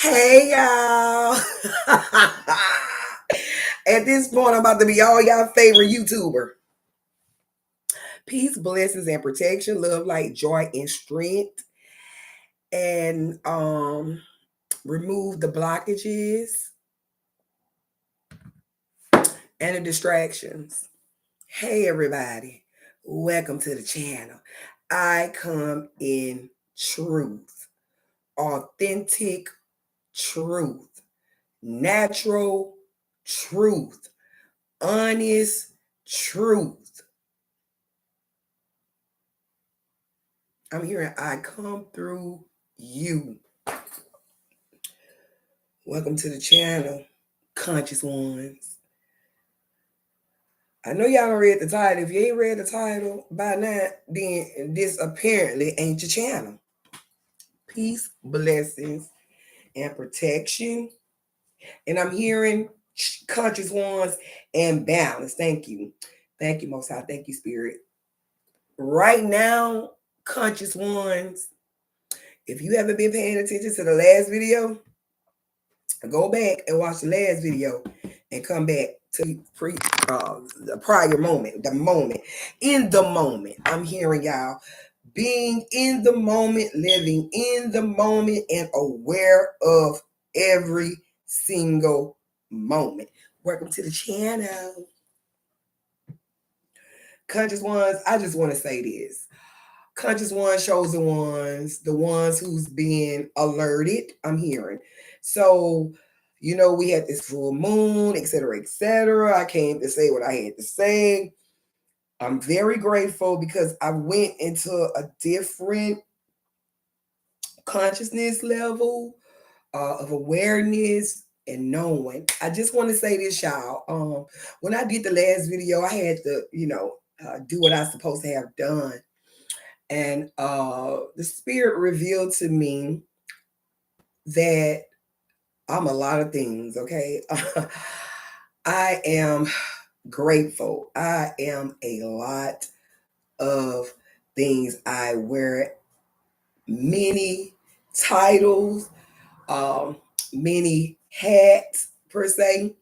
Hey y'all. At this point, I'm about to be all y'all favorite YouTuber. Peace, blessings, and protection, love, light, joy, and strength. And remove the blockages and the distractions. Hey everybody. Welcome to the channel. I come in truth, authentic truth, natural truth, honest truth. I'm hearing I come through you. Welcome to the channel, Conscious Ones. I know y'all done read the title. If you ain't read the title by now, then this apparently ain't your channel. Peace, blessings, and protection. And I'm hearing Conscious Ones and balance. Thank you. Thank you, Most High. Thank you, Spirit. Right now, Conscious Ones, if you haven't been paying attention to the last video, go back and watch the last video and come back to the prior moment, in the moment. I'm hearing y'all being in the moment, living in the moment, and aware of every single moment. Welcome to the channel. Conscious Ones, I just want to say this. Conscious Ones, chosen ones, the ones who's being alerted, I'm hearing. So, we had this full moon, etc., etc. I came to say what I had to say. I'm very grateful because I went into a different consciousness level of awareness and knowing. I just want to say this, y'all. When I did the last video, I had to, do what I was supposed to have done. And the Spirit revealed to me that I'm a lot of things, okay? I am grateful. I am a lot of things. I wear many titles, many hats, per se.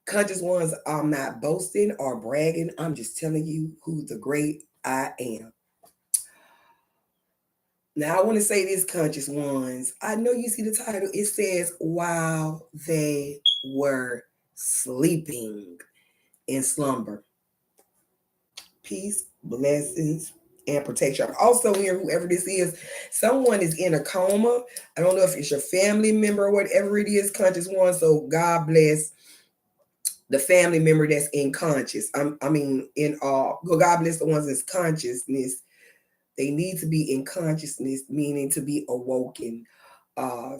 Conscious Ones, I'm not boasting or bragging. I'm just telling you who the great I am. Now, I want to say this, Conscious Ones. I know you see the title. It says, while they were sleeping in slumber. Peace, blessings, and protection. I'm also here, whoever this is, someone is in a coma. I don't know if it's your family member or whatever it is, Conscious One. So God bless the family member that's in conscious. God bless the ones that's consciousness. They need to be in consciousness, meaning to be awoken.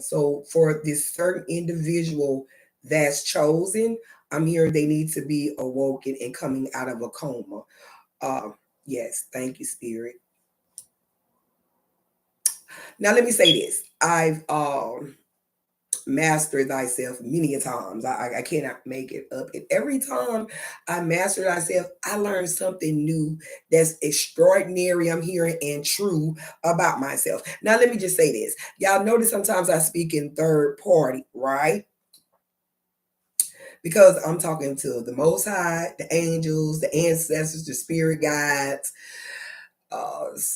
So for this certain individual that's chosen, I'm hearing they need to be awoken and coming out of a coma. Yes, thank you, Spirit. Now let me say this. I've master thyself many a times. I cannot make it up. And every time I master thyself, I learn something new that's extraordinary, I'm hearing, and true about myself. Now, let me just say this. Y'all notice sometimes I speak in third party, right? Because I'm talking to the Most High, the angels, the ancestors, the spirit guides.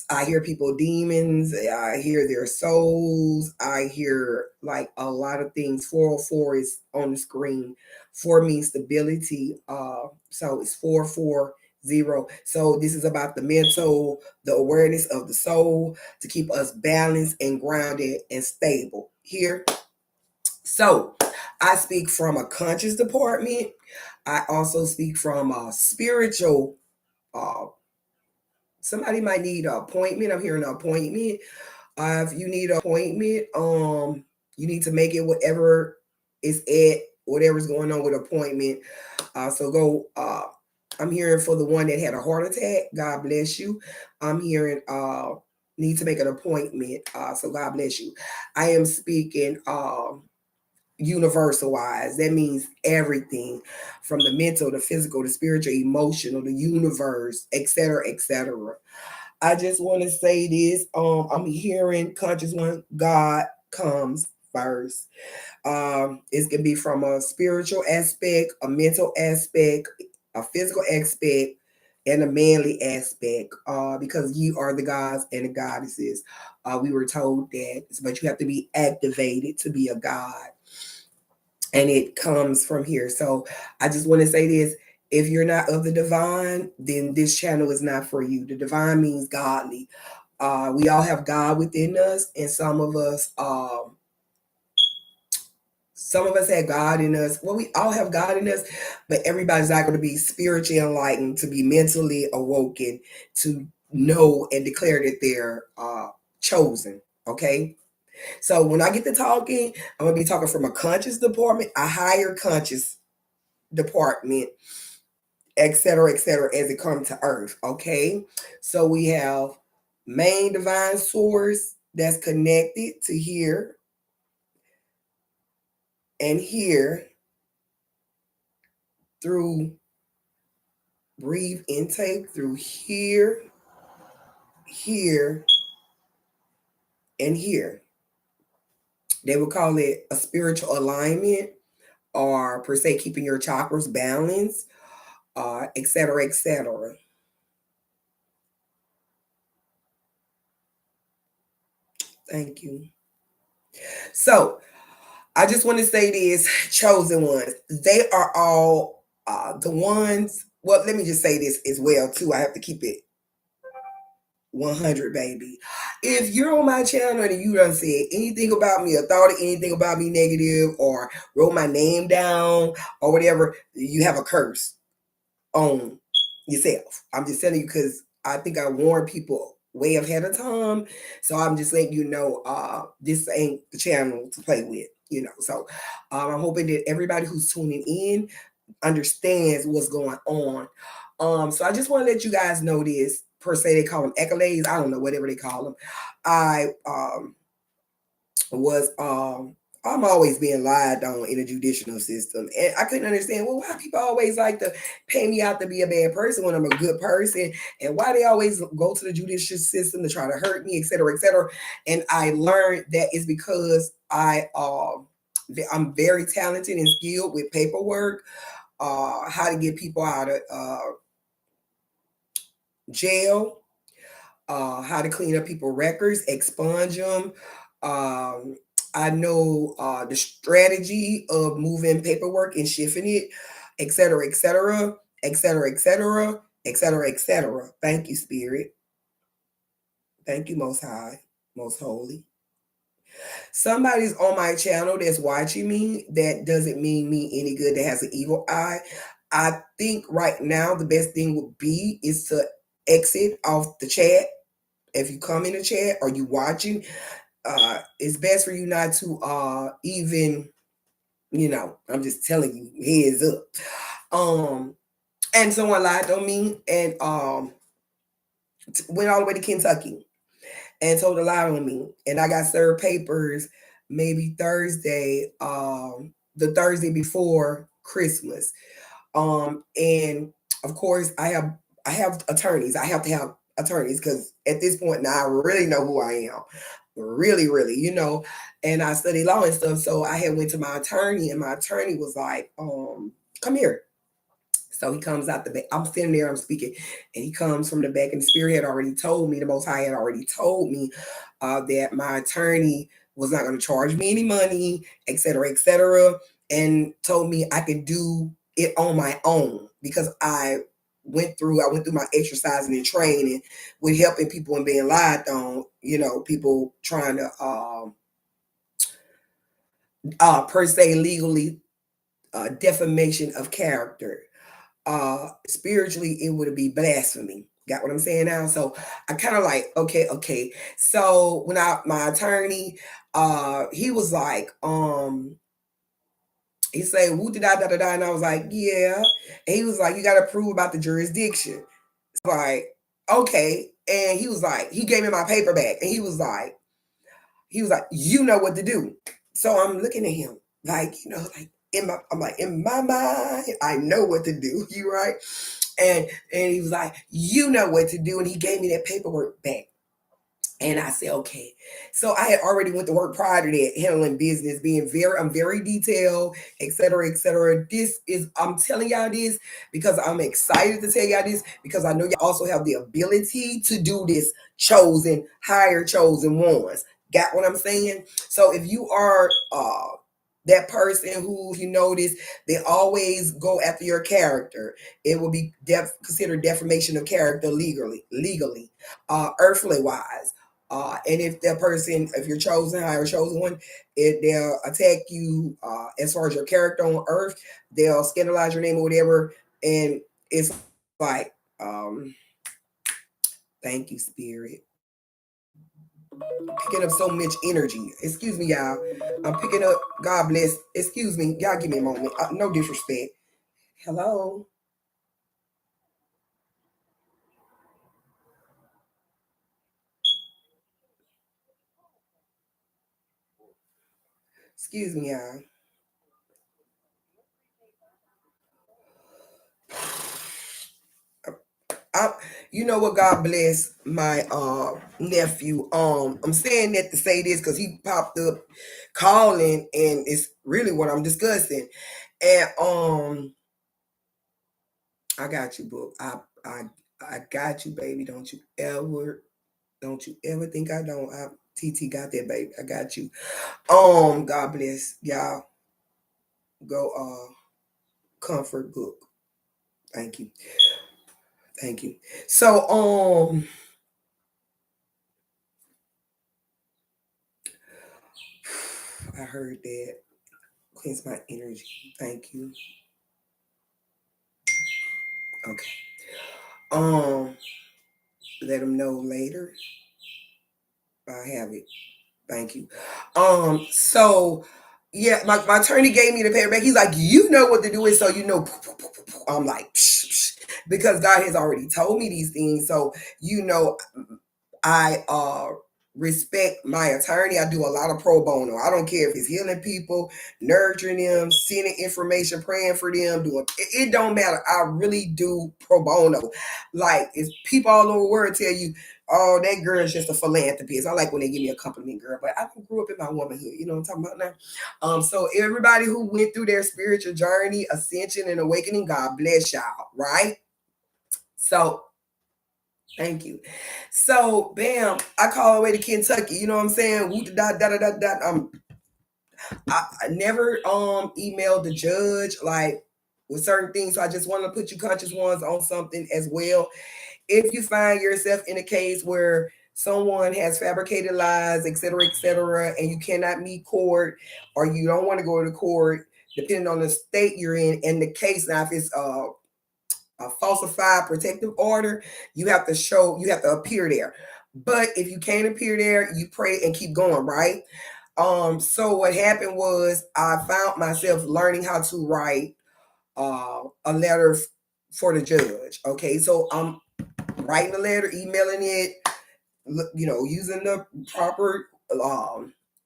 I hear people demons. I hear their souls. I hear like a lot of things. 404 is on the screen. 4 means stability. So it's 440. So this is about the mental, the awareness of the soul to keep us balanced and grounded and stable. Here. So I speak from a conscious department. I also speak from a spiritual somebody might need an appointment. I'm hearing an appointment. If you need an appointment, you need to make it whatever is at whatever's going on with appointment. So go. I'm hearing for the one that had a heart attack. God bless you. I'm hearing need to make an appointment. So God bless you. I am speaking universal wise. That means everything from the mental, the physical, the spiritual, emotional, the universe, etc., etc. I just want to say this. I'm hearing Conscious One, God comes first. It can be from a spiritual aspect, a mental aspect, a physical aspect, and a manly aspect. Because you are the gods and the goddesses. We were told that, but you have to be activated to be a god, and it comes from here. So I just want to say this: if you're not of the divine, then this channel is not for you. The divine means godly. We all have God within us, and some of us have God in us. Well, we all have God in us, but everybody's not going to be spiritually enlightened, to be mentally awoken, to know and declare that they're chosen. Okay. So when I get to talking, I'm going to be talking from a conscious department, a higher conscious department, et cetera, as it comes to earth. Okay. So we have main divine source that's connected to here and here through breathe intake through here, here, and here. They would call it a spiritual alignment, or per se keeping your chakras balanced, et cetera, et cetera. Thank you. So I just want to say this, chosen ones, they are all the ones. Well, let me just say this as well too. I have to keep it 100, baby. If you're on my channel and you done said anything about me or thought anything about me negative or wrote my name down or whatever, you have a curse on yourself. I'm just telling you because I think I warned people way ahead of time. So I'm just letting you know this ain't the channel to play with, you know. So I'm hoping that everybody who's tuning in understands what's going on. So I just want to let you guys know this. Per se, they call them accolades. I don't know, whatever they call them. I was I'm always being lied on in the judicial system, and I couldn't understand. Well, why people always like to pay me out to be a bad person when I'm a good person, and why they always go to the judicial system to try to hurt me, et cetera, et cetera. And I learned that is because I'm very talented and skilled with paperwork, how to get people out of jail, how to clean up people records, expunge them. I know the strategy of moving paperwork and shifting it, et cetera, et cetera, et cetera, et cetera, et cetera, et cetera. Thank you, Spirit. Thank you, Most High, Most Holy. Somebody's on my channel that's watching me that doesn't mean me any good, that has an evil eye. I think right now the best thing would be is to exit off the chat. If you come in the chat or you watching, it's best for you not to even, you know, I'm just telling you, heads up. And someone lied on me and went all the way to Kentucky and told a lie on me. And I got served papers maybe Thursday, the Thursday before Christmas. And of course I have attorneys. I have to have attorneys because at this point now I really know who I am. Really, really, you know, and I study law and stuff. So I had went to my attorney and my attorney was like, come here. So he comes out the back. I'm sitting there, I'm speaking, and he comes from the back, and the Spirit had already told me, the Most High had already told me that my attorney was not going to charge me any money, et cetera, and told me I could do it on my own because I went through my exercising and training with helping people and being lied on, you know, people trying to per se legally defamation of character. Spiritually it would be blasphemy. Got what I'm saying now? So I kind of like, okay. So when my attorney, he was like, he said, woo da da da da, and I was like, yeah. And he was like, you gotta prove about the jurisdiction. So like, okay. And he was like, he gave me my paper back, and he was like, you know what to do. So I'm looking at him, like, you know, like I'm like, in my mind, I know what to do. You right? And he was like, you know what to do. And he gave me that paperwork back. And I said, okay. So I had already went to work prior to that, handling business, I'm very detailed, et cetera, et cetera. I'm telling y'all this because I'm excited to tell y'all this because I know y'all also have the ability to do this higher chosen ones. Got what I'm saying? So if you are that person who you notice they always go after your character, it will be considered defamation of character legally, earthly wise. And if that person, if you're chosen, higher chosen one, they'll attack you as far as your character on earth. They'll scandalize your name or whatever. And it's like, thank you, spirit. Picking up so much energy. Excuse me, y'all. I'm picking up, God bless. Excuse me. Y'all give me a moment. No disrespect. Hello. Excuse me, y'all. I, you know what? God bless my nephew. I'm saying that to say this because he popped up calling, and it's really what I'm discussing. And I got you, book. I got you, baby. Don't you ever think I don't. TT got that, baby. I got you. God bless y'all. Go comfort book. Thank you. Thank you. So I heard that. Cleanse my energy. Thank you. Okay. Um, let them know later. I have it. Thank you. So yeah, my attorney gave me the paperback. He's like, you know what to do with, so you know. I'm like, psh, psh, because God has already told me these things. So you know, I respect my attorney. I do a lot of pro bono. I don't care if it's healing people, nurturing them, sending information, praying for them, doing it don't matter. I really do pro bono. Like it's people all over the world tell you, oh, that girl is just a philanthropist. I like when they give me a compliment, girl, but I grew up in my womanhood. You know what I'm talking about now? So everybody who went through their spiritual journey, ascension, and awakening, God bless y'all, right? So thank you. So, bam, I call away to Kentucky. You know what I'm saying? Woo da da da da da. I never emailed the judge like with certain things. So I just want to put you conscious ones on something as well. If you find yourself in a case where someone has fabricated lies, et cetera, and you cannot meet court or you don't want to go to court, depending on the state you're in, and the case now if it's a falsified protective order, you have to appear there. But if you can't appear there, you pray and keep going, right? So what happened was I found myself learning how to write a letter for the judge. Okay, so I'm writing a letter, emailing it, using the proper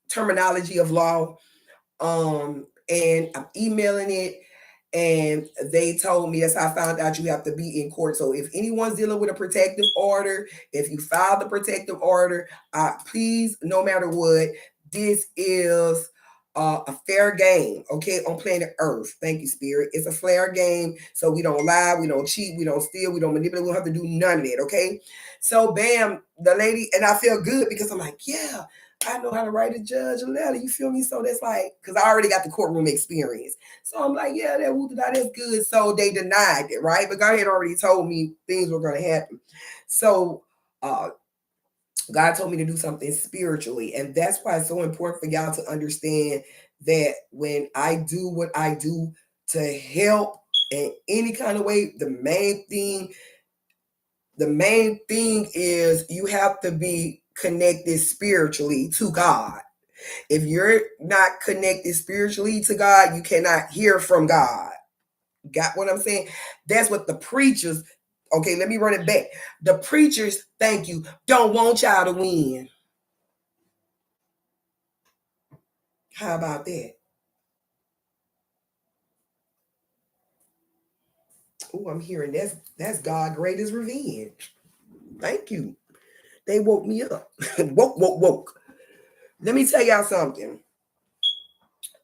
terminology of law, and I'm emailing it. And they told me that's how I found out you have to be in court. So if anyone's dealing with a protective order, if you filed the protective order, please, no matter what, this is a fair game, okay, on planet Earth. Thank you, Spirit. It's a fair game. So we don't lie, we don't cheat, we don't steal, we don't manipulate, we don't have to do none of that, okay? So, bam, the lady, and I feel good because I'm like, yeah, I know how to write a judge a letter. You feel me? So that's like, because I already got the courtroom experience. So I'm like, yeah, that's good. So they denied it, right? But God had already told me things were going to happen. So uh, God told me to do something spiritually. And that's why it's so important for y'all to understand that when I do what I do to help in any kind of way, the main thing is you have to be connected spiritually to God. If you're not connected spiritually to God, you cannot hear from God. Got what I'm saying? That's what the preachers, okay, let me run it back. The preachers, thank you, don't want y'all to win. How about that? Oh, I'm hearing that's God greatest revenge. Thank you. They woke me up. Woke. Let me tell y'all something.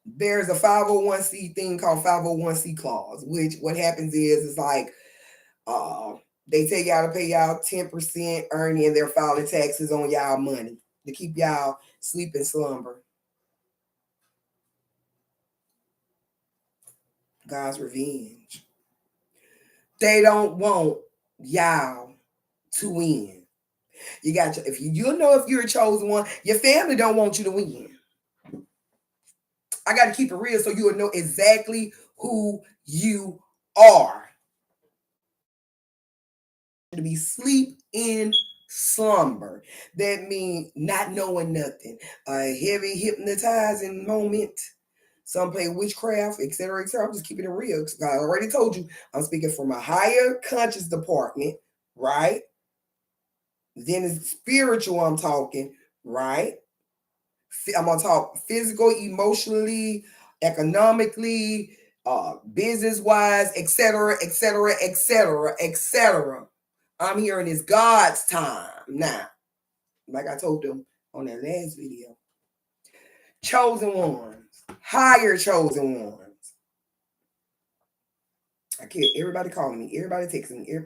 There's a 501c thing called 501c clause, which what happens is like uh they tell y'all to pay y'all 10% earning and they're filing taxes on y'all money to keep y'all sleep and slumber. God's revenge. They don't want y'all to win. You got if you know if you're a chosen one, your family don't want you to win. I got to keep it real so you will know exactly who you are. To be sleep in slumber. That means not knowing nothing. A heavy hypnotizing moment. Some play witchcraft, etc., etc. I'm just keeping it real. I already told you I'm speaking from a higher conscious department, right? Then it's spiritual. I'm talking, right? I'm gonna talk physical, emotionally, economically, business wise, etc., etc., etc., etc. I'm hearing it's God's time now. Like I told them on that last video. Chosen ones, higher chosen ones. I can't. Everybody calling me. Everybody texting me.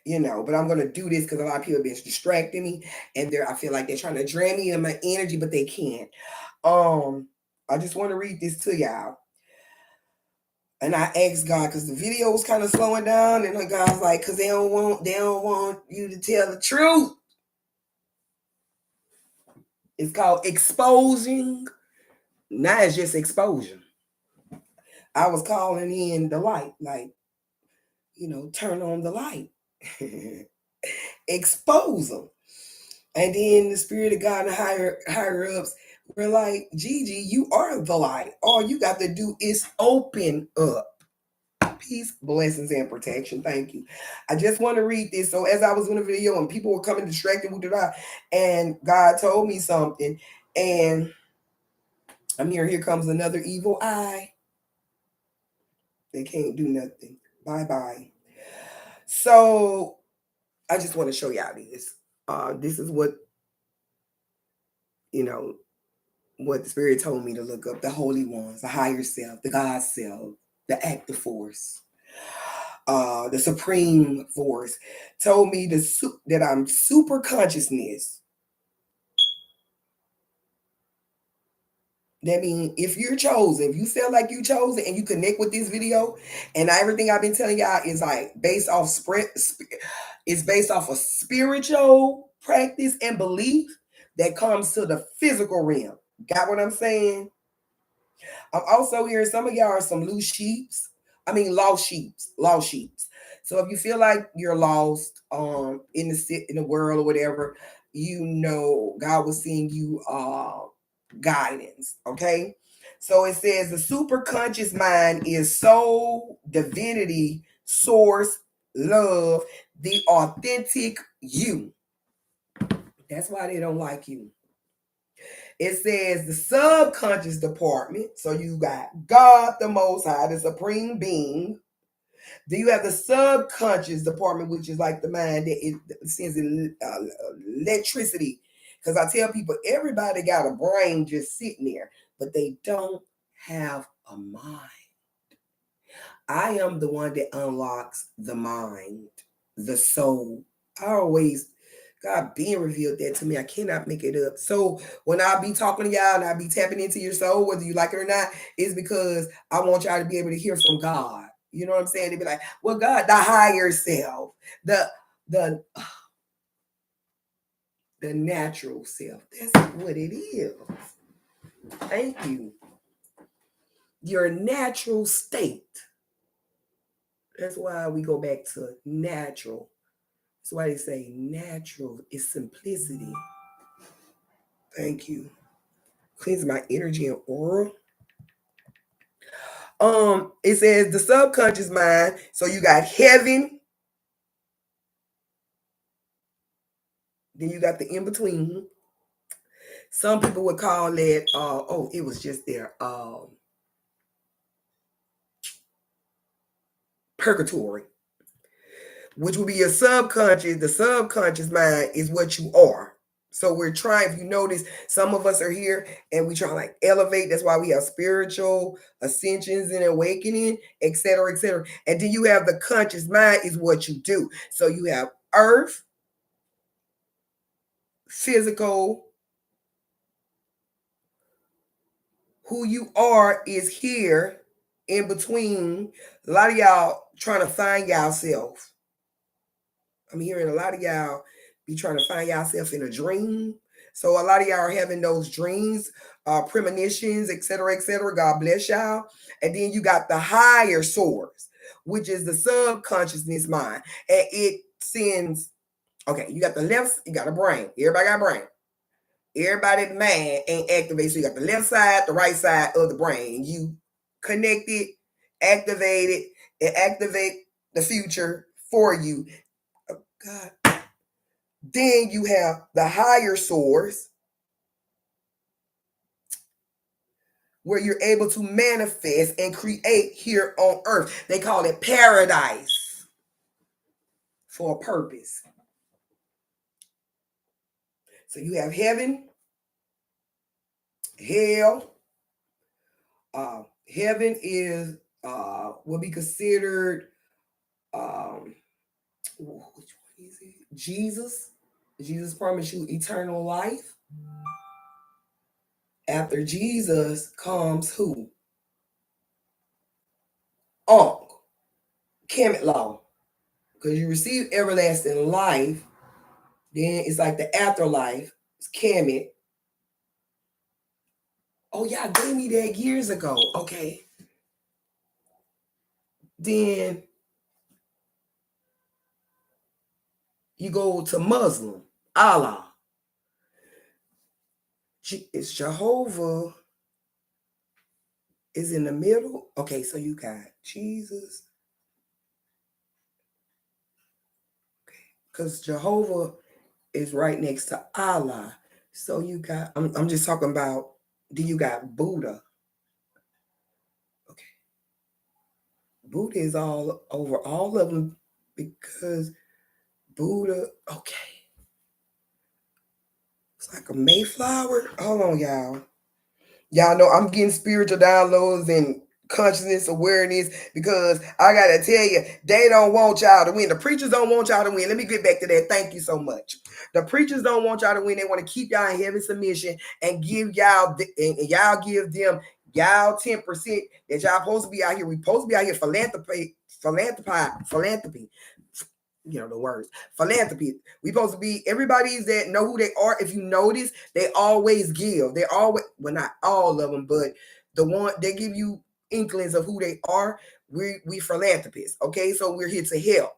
But I'm gonna do this because a lot of people have been distracting me, and I feel like they're trying to drain me in my energy, but they can't. I just want to read this to y'all. And I asked God because the video was kind of slowing down, and God's like, because they don't want you to tell the truth. It's called exposing. Now it's just exposure. I was calling in the light, like, turn on the light. Expose them. And then the spirit of God and higher ups were like, Gigi, you are the light. All you got to do is open up. Peace, blessings, and protection. Thank you. I just want to read this. So as I was in the video and people were coming distracted with it, and God told me something, and I'm here comes another evil eye. They can't do nothing. Bye-bye. So I just want to show y'all this. This is what what the spirit told me to look up: the holy ones, the higher self, the God self, the active force, the supreme force. Told me that I'm super consciousness. That means if you're chosen, if you feel like you chosen and you connect with this video, and everything I've been telling y'all is like based off it's based off of spiritual practice and belief that comes to the physical realm. Got what I'm saying? I'm also hearing some of y'all are some lost sheeps. Lost sheeps. Lost sheeps. So if you feel like you're lost in the world or whatever, God will send you guidance. Okay. So it says the super conscious mind is soul, divinity, source, love, the authentic you. That's why they don't like you. It says the subconscious department. So you got God, the Most High, the Supreme Being. Then you have the subconscious department, which is like the mind that it sends electricity. Because I tell people, everybody got a brain just sitting there, but they don't have a mind. I am the one that unlocks the mind, the soul. God being revealed that to me. I cannot make it up. So when I be talking to y'all and I be tapping into your soul, whether you like it or not, it's because I want y'all to be able to hear from God. You know what I'm saying? They be like, well, God, the higher self, the natural self. That's what it is. Thank you. Your natural state. That's why we go back to natural. That's why they say natural is simplicity. Thank you. Cleans my energy and aura. It says the subconscious mind. So you got heaven. Then you got the in between. Some people would call it. It was just there. Purgatory, which would be your subconscious. The subconscious mind is what you are. So we're trying, if you notice, some of us are here and we try to like elevate. That's why we have spiritual ascensions and awakening, etc., etc. And then you have the conscious mind is what you do. So you have earth, physical, who you are is here in between. A lot of y'all trying to find yourself. I'm hearing a lot of y'all be trying to find yourself in a dream. So a lot of y'all are having those dreams, premonitions, etc., etc. God bless y'all. And then you got the higher source, which is the subconsciousness mind. And it sends, okay, you got the left, you got a brain. Everybody got a brain. Everybody mind ain't activated. So you got the left side, the right side of the brain. You connect it, activate it, and activate the future for you. Oh, God. Then you have the higher source where you're able to manifest and create here on earth. They call it paradise for a purpose. So you have heaven, hell. Heaven is will be considered which one is it? Jesus. Jesus promised you eternal life. After Jesus comes who? Kemet law. Because you receive everlasting life, then it's like the afterlife. It's Kemet. Oh, y'all gave me that years ago. Okay. Then you go to Muslim, Allah. It's Jehovah is in the middle. Okay, so you got Jesus. Okay, because Jehovah is right next to Allah. So you got, I'm just talking about, then you got Buddha. Okay. Buddha is all over all of them because Buddha, okay. It's like a Mayflower. Hold on, y'all. Y'all know I'm getting spiritual downloads and consciousness awareness because I gotta tell you, they don't want y'all to win. The preachers don't want y'all to win. Let me get back to that. Thank you so much. The preachers don't want y'all to win. They want to keep y'all in heavy submission and give y'all and y'all give them y'all 10% that y'all supposed to be out here. We supposed to be out here philanthropy. You know the words philanthropy. We supposed to be everybody's that know who they are. If you notice, they always give. They always, well, not all of them, but the one they give you inklings of who they are. We philanthropists. Okay, so we're here to help.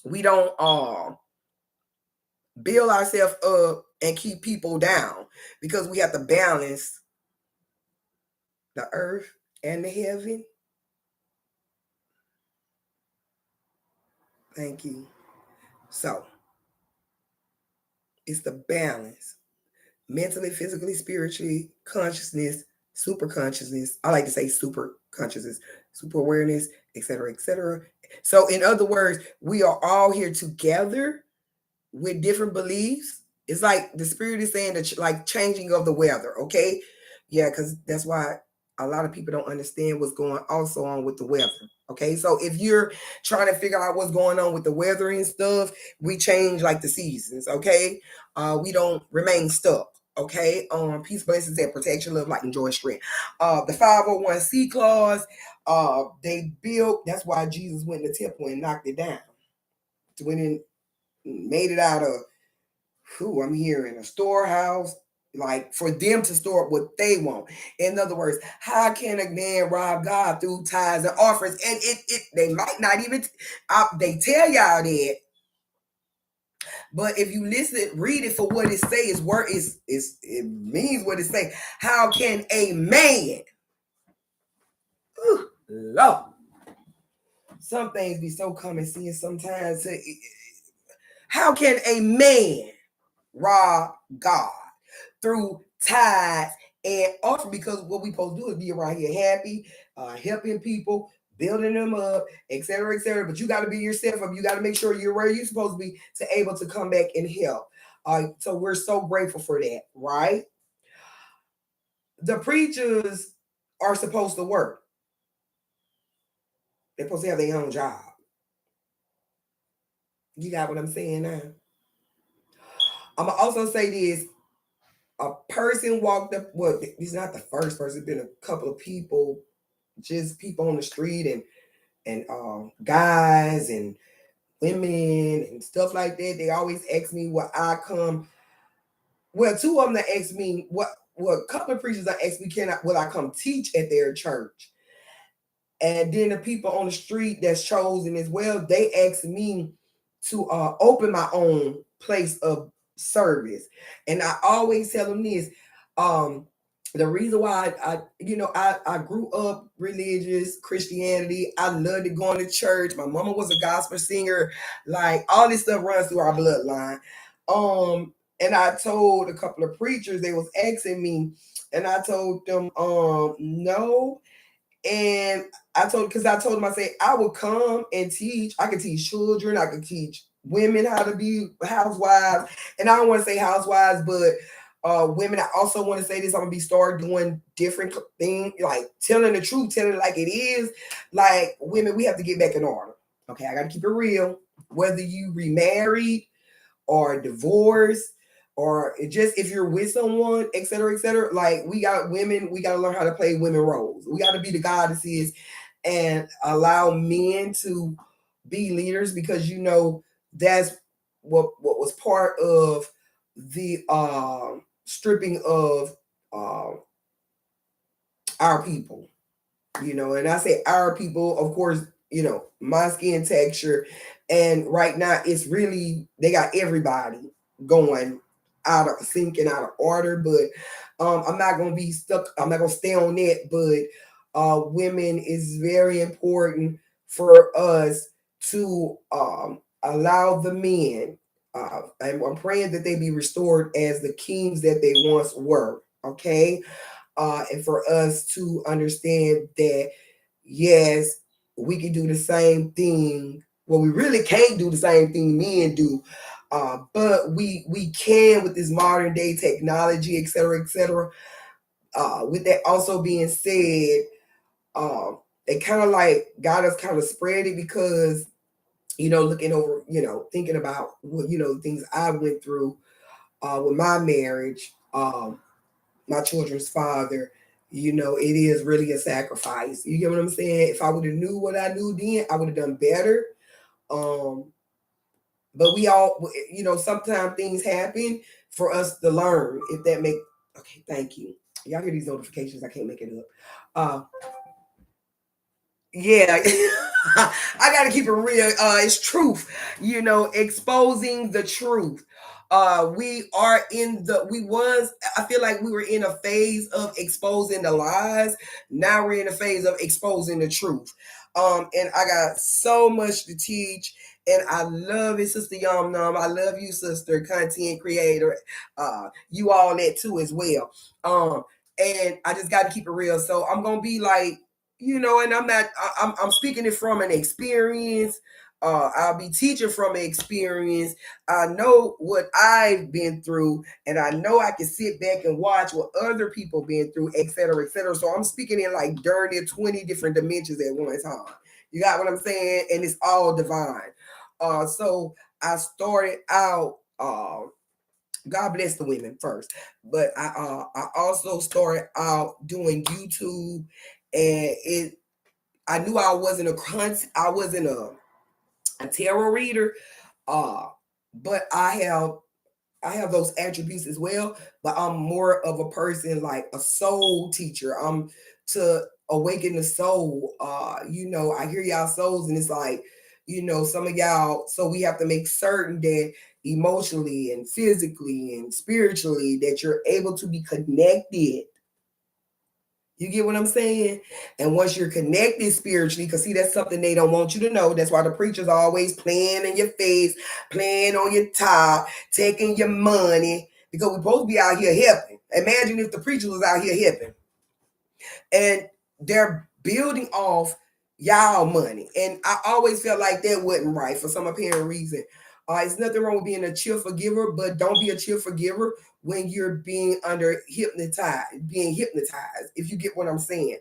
We don't build ourselves up and keep people down because we have to balance the earth and the heaven. Thank you. So it's the balance mentally, physically, spiritually, consciousness, super consciousness. I like to say super consciousness, super awareness, etc., etc. So, in other words, we are all here together with different beliefs. It's like the spirit is saying that, like changing of the weather. Okay, yeah, because that's why a lot of people don't understand what's going also on with the weather. Okay, so if you're trying to figure out what's going on with the weather and stuff, we change like the seasons. Okay, we don't remain stuck. Okay, peace, blessings, and protection, love, light, and joy, strength. The 501c clause, they built. That's why Jesus went in the temple and knocked it down. Went in, made it out of who I'm hearing a storehouse, like for them to store up what they want. In other words, how can a man rob God through tithes and offerings? And it they might not even they tell y'all that. But if you listen, read it for what it says, word is it means what it say. How can a man? Ooh, Lord. Some things be so common sense sometimes. How can a man rob God through tithes and offering? Because what we supposed to do is be around here happy, helping people, building them up, etc., etc. But you got to be yourself up. You got to make sure you're where you're supposed to be to able to come back and help. So we're so grateful for that, right? The preachers are supposed to work. They're supposed to have their own job. You got what I'm saying now? I'm gonna also say this. A person walked up, well, he's not the first person, been a couple of people, just people on the street and guys and women and stuff like that. They always ask me what I come. Well, two of them that asked me what a couple of preachers that asked me will I come teach at their church. And then the people on the street that's chosen as well, they asked me to open my own place of service. And I always tell them this. The reason why I grew up religious Christianity. I loved it going to church. My mama was a gospel singer. Like all this stuff runs through our bloodline. And I told a couple of preachers, they was asking me, and I told them, no. And I told them, I said, I would come and teach. I could teach children, I could teach women how to be housewives. And I don't want to say housewives, but women, I also want to say this. I'm gonna be start doing different things, like telling the truth, telling it like it is. Like women, we have to get back in order. Okay, I gotta keep it real. Whether you remarried or divorced, or just if you're with someone, et cetera, et cetera. Like we got women, we got to learn how to play women roles. We got to be the goddesses and allow men to be leaders, because that's what was part of the stripping of our people. And I say our people, of course, my skin texture. And right now it's really, they got everybody going out of sync and out of order. But I'm not gonna be stuck, I'm not gonna stay on that. But women is very important for us to allow the men, and I'm praying that they be restored as the kings that they once were. Okay. And for us to understand that, yes, we can do the same thing. Well, we really can't do the same thing men do, but we can with this modern day technology, et cetera, et cetera. With that also being said, it kind of like got us kind of spread it, because looking over, thinking about what things I went through with my marriage. My children's father, it is really a sacrifice. You get what I'm saying? If I would have knew what I knew then, I would have done better. But we all, sometimes things happen for us to learn. If that make okay, thank you. Y'all hear these notifications? I can't make it up. Yeah, I got to keep it real. It's truth, exposing the truth. I feel like we were in a phase of exposing the lies. Now we're in a phase of exposing the truth. And I got so much to teach, and I love it, Sister Yum Num. I love you, Sister Content Creator. You all that too as well. And I just got to keep it real. So I'm gonna be like, and I'm speaking it from an experience. I'll be teaching from an experience. I know what I've been through, and I know I can sit back and watch what other people been through, et cetera, et cetera. So I'm speaking in like dirty 20 different dimensions at one time. You got what I'm saying? And it's all divine. So I started out, God bless the women first, but I also started out doing YouTube, and I knew I wasn't a tarot reader, but I have those attributes as well, but I'm more of a person like a soul teacher. I'm to awaken the soul. I hear y'all souls, and it's like, some of y'all, so we have to make certain that emotionally and physically and spiritually that you're able to be connected. You get what I'm saying? And once you're connected spiritually, because see, that's something they don't want you to know. That's why the preachers are always playing in your face, playing on your top, taking your money, because we're supposed to be out here helping. Imagine if the preacher was out here helping. And they're building off y'all money. And I always felt like that wasn't right for some apparent reason. It's nothing wrong with being a cheerful giver, but don't be a cheerful giver when you're being hypnotized. If you get what I'm saying.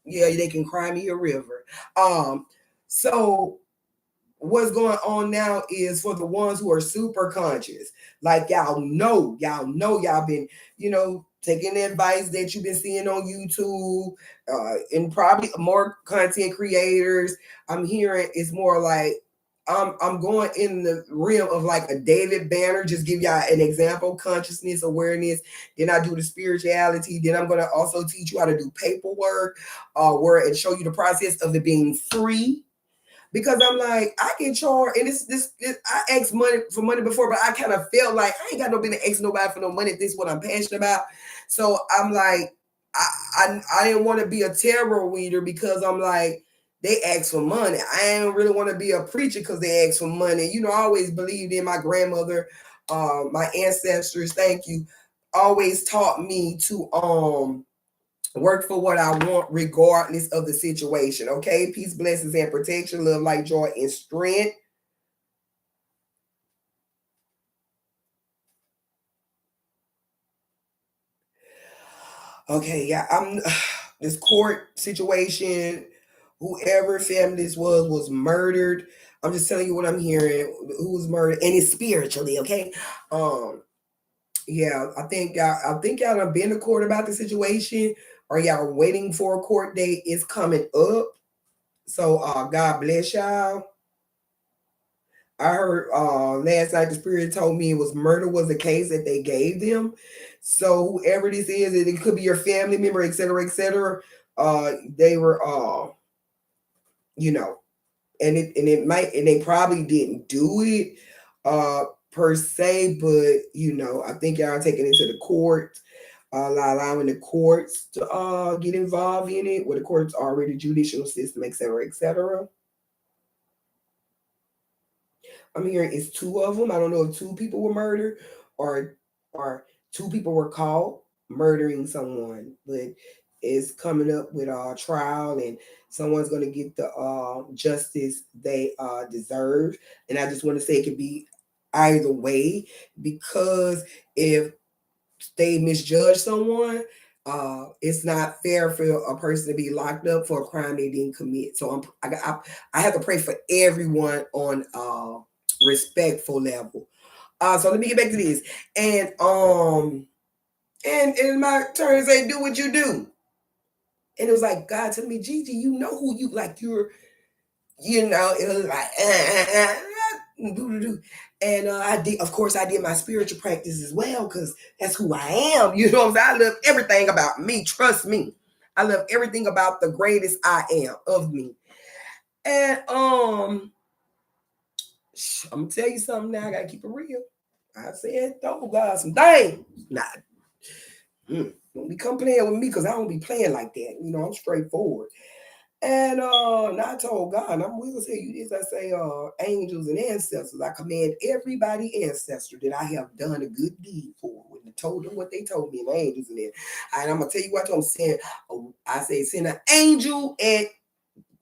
Yeah, they can cry me a river. So what's going on now is for the ones who are super conscious, like y'all been, taking the advice that you've been seeing on YouTube, and probably more content creators. I'm hearing it's more like I'm going in the realm of like a David Banner, just give y'all an example: consciousness, awareness. Then I do the spirituality. Then I'm going to also teach you how to do paperwork, where and show you the process of it being free, because I'm like, I can charge, and I asked money for money before, but I kind of felt like I ain't got no business asking nobody for no money if this is what I'm passionate about. So I'm like, I didn't want to be a tarot reader because I'm like, they ask for money. I didn't really want to be a preacher because they ask for money. I always believed in my grandmother, my ancestors, thank you, always taught me to work for what I want, regardless of the situation. Okay. Peace, blessings, and protection, love, light, joy, and strength. Okay, yeah. I'm this court situation, whoever family this was murdered. I'm just telling you what I'm hearing. Who was murdered, and it's spiritually, okay? Yeah, I think y'all have been to court about the situation, or y'all waiting for a court date. It's coming up. So God bless y'all. I heard last night the spirit told me it was murder was the case that they gave them. So whoever this is, it could be your family member, et cetera, et cetera. They were you know, and they probably didn't do it per se, but I think y'all are taking it to the court, allowing the courts to get involved in it, where the courts already judicial system, et cetera, et cetera. I'm hearing it's two of them. I don't know if two people were murdered or two people were caught murdering someone, but it's coming up with a trial, and someone's going to get the justice they deserve. And I just want to say it could be either way, because if they misjudge someone, it's not fair for a person to be locked up for a crime they didn't commit. So I have to pray for everyone on respectful level. So let me get back to this. And my turn say, do what you do. And it was like God telling me, Gigi, you know who you like. It was like and I did, of course, I did my spiritual practice as well, because that's who I am. You know what I'm saying? I love everything about me. Trust me, I love everything about the greatest I am of me. And I'm gonna tell you something now. I gotta keep it real. I said, oh God, some things. Nah, don't be come playing with me, because I don't be playing like that. I'm straightforward. And I told God, and I'm will tell you this. I say, angels and ancestors, I command everybody ancestor that I have done a good deed for, when I told them what they told me, and angels and I'm gonna tell you what I'm saying. I say, send an angel at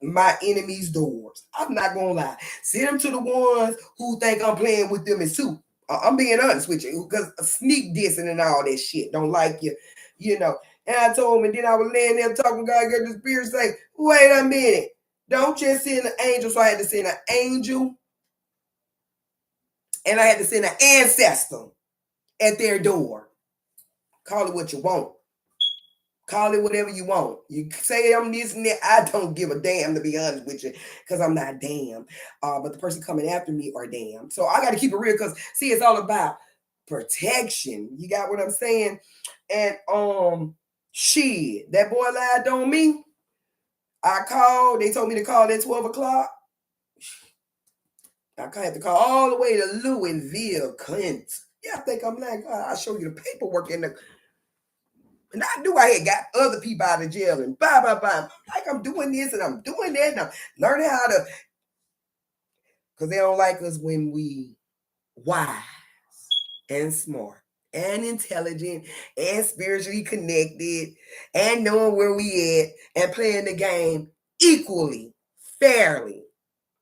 my enemies' doors. I'm not gonna lie. Send them to the ones who think I'm playing with them in soup. I'm being honest with you, because sneak dissing and all that shit don't like you, you know. And I told him, and then I was laying there talking. God, get the spirit say, "Wait a minute, don't just send an angel." So I had to send an angel, and I had to send an ancestor at their door. Call it what you want. Call it whatever you want. You say I'm this and that. I don't give a damn, to be honest with you, because I'm not damn. But the person coming after me are damn. So I got to keep it real, because see, it's all about protection. You got what I'm saying? And shit, that boy lied on me. I called. They told me to call at 12 o'clock. I had to call all the way to Louisville, Clint. Yeah, I think I'm like, I'll show you the paperwork in the. And I knew I had got other people out of jail and blah, blah, blah. Like I'm doing this and I'm doing that and I'm learning how to, because they don't like us when we wise and smart and intelligent and spiritually connected and knowing where we at and playing the game equally, fairly.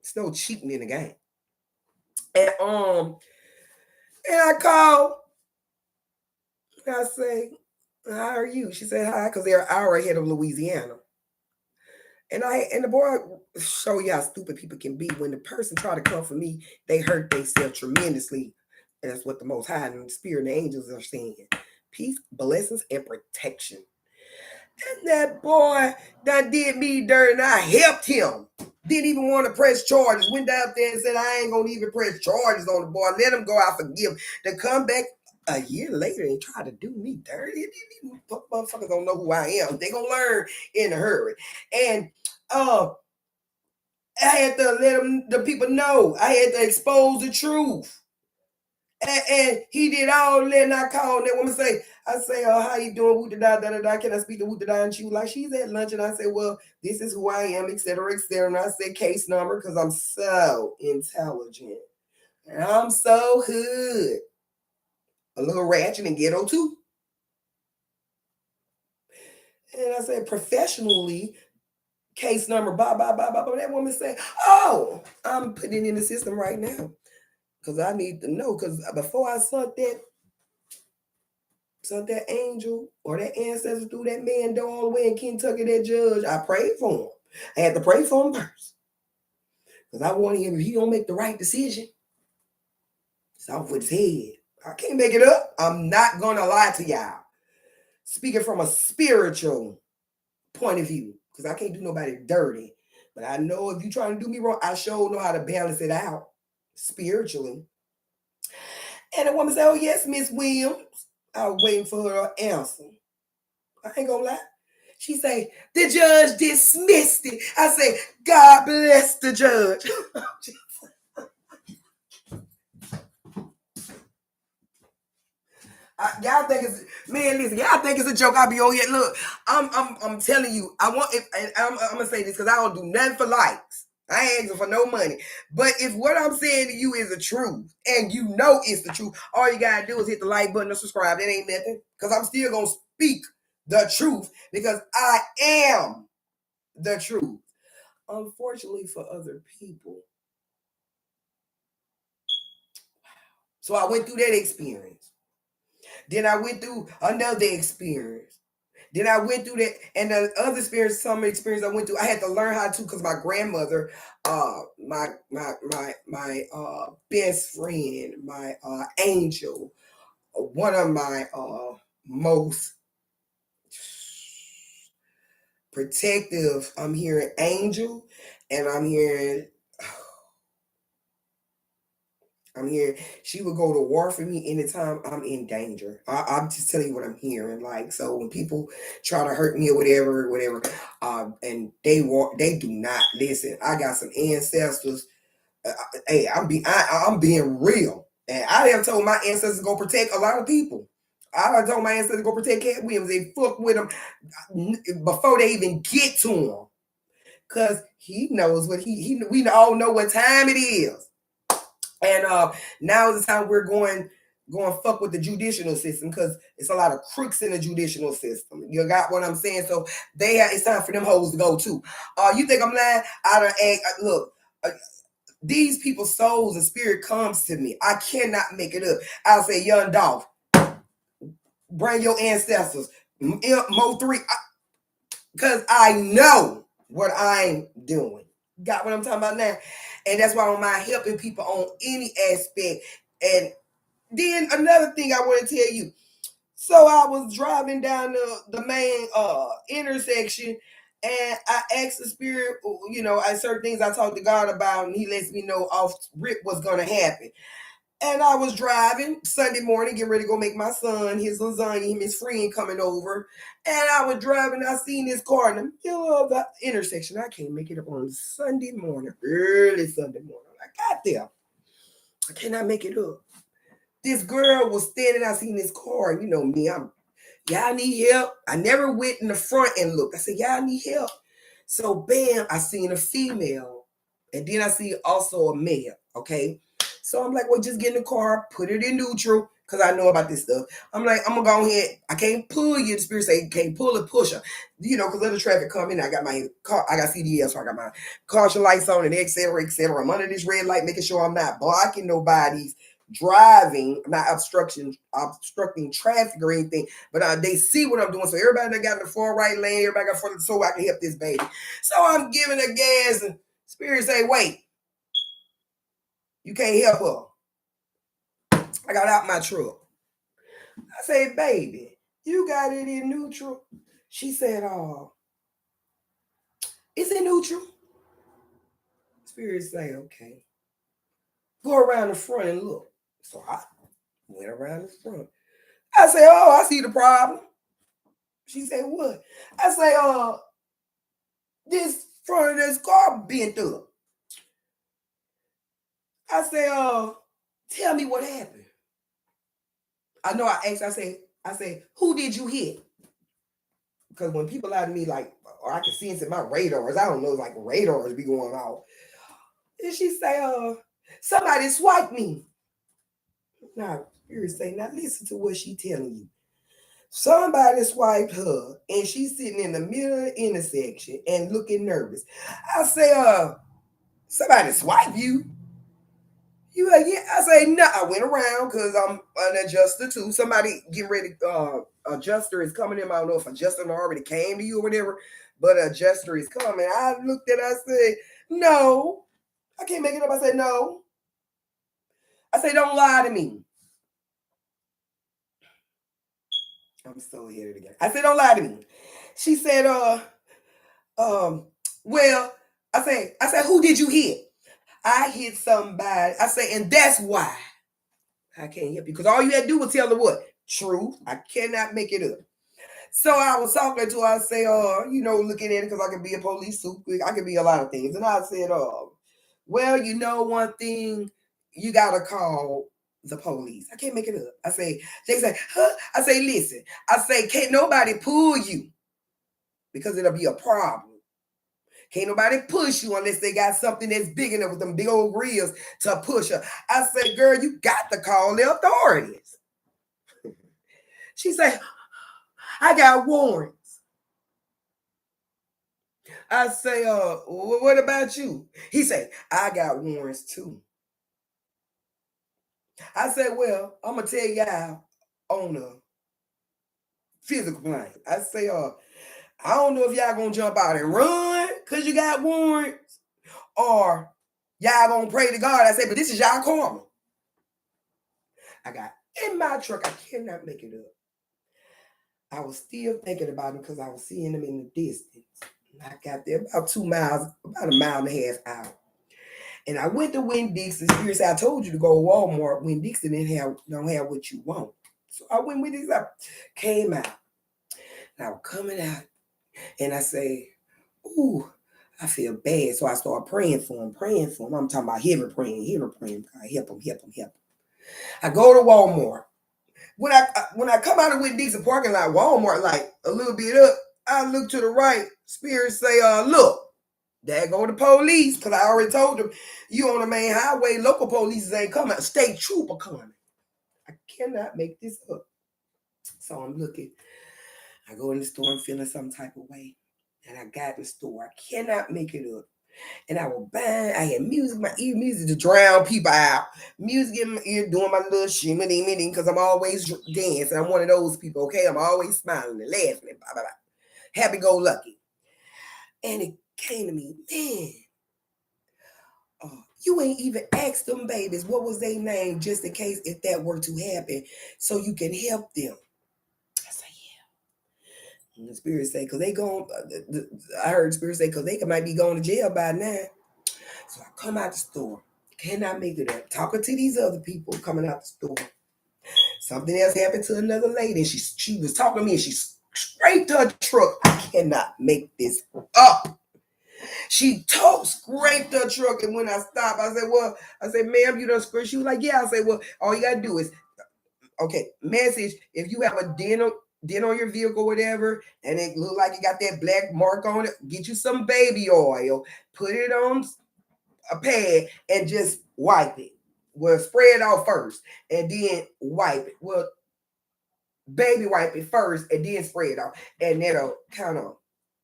There's no cheating in the game. And I called. I say, how are you? She said hi, because they're an hour ahead of Louisiana. And the boy show you how stupid people can be. When the person try to come for me, they hurt themselves tremendously. And that's what the Most High and the Spirit and the angels are saying. Peace, blessings, and protection. And that boy that did me dirt, and I helped him. Didn't even want to press charges. Went down there and said, I ain't going to even press charges on the boy. Let him go, I forgive him. To come back a year later and try to do me dirty. These motherfuckers don't know who I am. They going to learn in a hurry. And I had to let the people know. I had to expose the truth. And he did all that, and I called that woman I say, how you doing? Woo da da da da. Can I speak to Woo da da? And she was like, she's at lunch. And I said, well, this is who I am, et cetera, et cetera. And I said case number, because I'm so intelligent. And I'm so hood. A little ratchet and ghetto too. And I said, professionally, case number, blah, blah, blah, blah, blah. That woman said, oh, I'm putting it in the system right now. Because I need to know. Because before I sent that angel or that ancestor through that man door all the way in Kentucky, that judge, I prayed for him. I had to pray for him first. Because I wanted him, if he don't make the right decision, it's off with his head. I can't make it up. I'm not going to lie to y'all. Speaking from a spiritual point of view, because I can't do nobody dirty. But I know if you're trying to do me wrong, I sure know how to balance it out spiritually. And the woman said, oh, yes, Miss Williams. I was waiting for her answer. I ain't gonna lie. She say, the judge dismissed it. I say, God bless the judge. Y'all think it's, man, listen, y'all think it's a joke. I'll be on here. Look, I'm telling you, I'm gonna say this because I don't do nothing for likes. I ain't asking for no money. But if what I'm saying to you is the truth, and you know it's the truth, all you gotta do is hit the like button or subscribe. It ain't nothing. Because I'm still gonna speak the truth, because I am the truth. Unfortunately for other people. So I went through that experience. Then I went through another experience. Then I went through that, and the other experience, some experience I went through, I had to learn how to, because my grandmother, my best friend, my angel, one of my most protective, I'm hearing angel, and I'm hearing she would go to war for me anytime I'm in danger. I'm just telling you what I'm hearing. Like, so when people try to hurt me or whatever, and they do not listen. I got some ancestors. Hey, I'm being real. And I have told my ancestors to go protect a lot of people. I have told my ancestors to go protect Cat Williams. They fuck with them before they even get to him. Because he knows what we all know what time it is. And now is the time we're going fuck with the judicial system, because it's a lot of crooks in the judicial system. You got what I'm saying? So it's time for them hoes to go too. You think I'm lying? Look, these people's souls and spirit comes to me. I cannot make it up. I'll say, Young Dolph, bring your ancestors. Mo3, because I know what I'm doing. Got what I'm talking about now? And that's why I don't mind helping people on any aspect. And then another thing I want to tell you. So I was driving down the main intersection, and I asked the spirit, certain things I talked to God about, and he lets me know off rip what's going to happen. And I was driving Sunday morning, getting ready to go make my son his lasagna, him, his friend coming over. And I was driving, I seen this car in the middle of the intersection. I can't make it up on Sunday morning, early Sunday morning. I got there. I cannot make it up. This girl was standing, I seen this car, and you know me, y'all need help. I never went in the front and looked. I said, y'all need help. So bam, I seen a female, and then I see also a male, okay? So I'm like, well, just get in the car, put it in neutral, because I know about this stuff. I'm like, I'm gonna go ahead. I can't pull you. The spirit say can't pull a pusher. Because little traffic coming. I got my car. I got CDL, so I got my caution lights on and etc. etc. I'm under this red light, making sure I'm not blocking nobody's driving, not obstructing traffic or anything. But they see what I'm doing. So everybody that got in the far right lane, everybody got front, so I can help this baby. So I'm giving a gas, and spirit say, wait, you can't help her. I got out my truck. I say, baby, you got it in neutral. She said, it's in neutral. Spirit say, okay. Go around the front and look. So I went around the front. I say, I see the problem. She said, what? I say, this front of this car bent up. I say, tell me what happened. I know I asked, I say, who did you hit? Because when people lie to me, like, or I can sense it, my radars, I don't know, like radars be going off. And she say, somebody swiped me. Now, Spirit say, now listen to what she telling you. Somebody swiped her, and she's sitting in the middle of the intersection and looking nervous. I say, somebody swiped you? You like, yeah. I say, no. I went around because I'm an adjuster too. Somebody getting ready, adjuster is coming in. I don't know if adjuster already came to you or whatever, but adjuster is coming. I looked at her, I said, no. I can't make it up. I said, no. I say, don't lie to me. I'm so headed again. I said, don't lie to me. She said, well, I said, who did you hit? I hit somebody. I say, and that's why I can't help you. Because all you had to do was tell her what? Truth. I cannot make it up. So I was talking to her. I say, looking at it because I could be a police suit. I could be a lot of things. And I said, well, one thing, you got to call the police. I can't make it up. I say, they say, huh? I say, listen. I say, can't nobody pull you because it'll be a problem. Can't nobody push you unless they got something that's big enough with them big old grills to push her. I say, girl, you got to call the authorities. She said, I got warrants. I say, what about you? He said, I got warrants too. I said, well, I'm going to tell y'all on a physical plane. I say, I don't know if y'all going to jump out and run because you got warrants or y'all going to pray to God. I say, but this is y'all karma. I got in my truck. I cannot make it up. I was still thinking about him because I was seeing him in the distance. I got there about 2 miles, about a mile and a half out. And I went to Winn-Dixie. Seriously, I told you to go to Walmart. Winn-Dixie don't have what you want. So I went with this. I came out. And I was coming out. And I say, ooh, I feel bad. So I started praying for him. I'm talking about heavy praying. God, help him. I go to Walmart. When I come out of Winn-Dixie parking lot, Walmart, like a little bit up, I look to the right. Spirit say, look, there go the police. Because I already told them, you on the main highway, local police ain't coming. State trooper coming. I cannot make this up. So I'm looking. I go in the store and feeling some type of way. And I got in the store. I cannot make it up. And I was buying, I had music, my ear music to drown people out. Music in my ear, doing my little shimmy because I'm always dancing. I'm one of those people, okay? I'm always smiling and laughing and blah, blah, blah. Happy-go-lucky. And it came to me, man, you ain't even asked them babies what was their name just in case if that were to happen so you can help them. I said, yeah. And the Spirit say, because they going, I heard the Spirit say, because they might be going to jail by now. So I come out the store. Cannot make it up. Talking to these other people coming out the store. Something else happened to another lady. And she was talking to me and she scraped her truck. I cannot make this up. She scraped her truck, and when I stopped, I said, ma'am, you done scraped. She was like, yeah. I said, well, all you gotta do is, okay, message, if you have a dent on your vehicle, whatever, and it look like you got that black mark on it, get you some baby oil, put it on a pad, and just wipe it. Well, spread out first and then wipe it. Well, baby wipe it first and then spray it out. And that'll kind of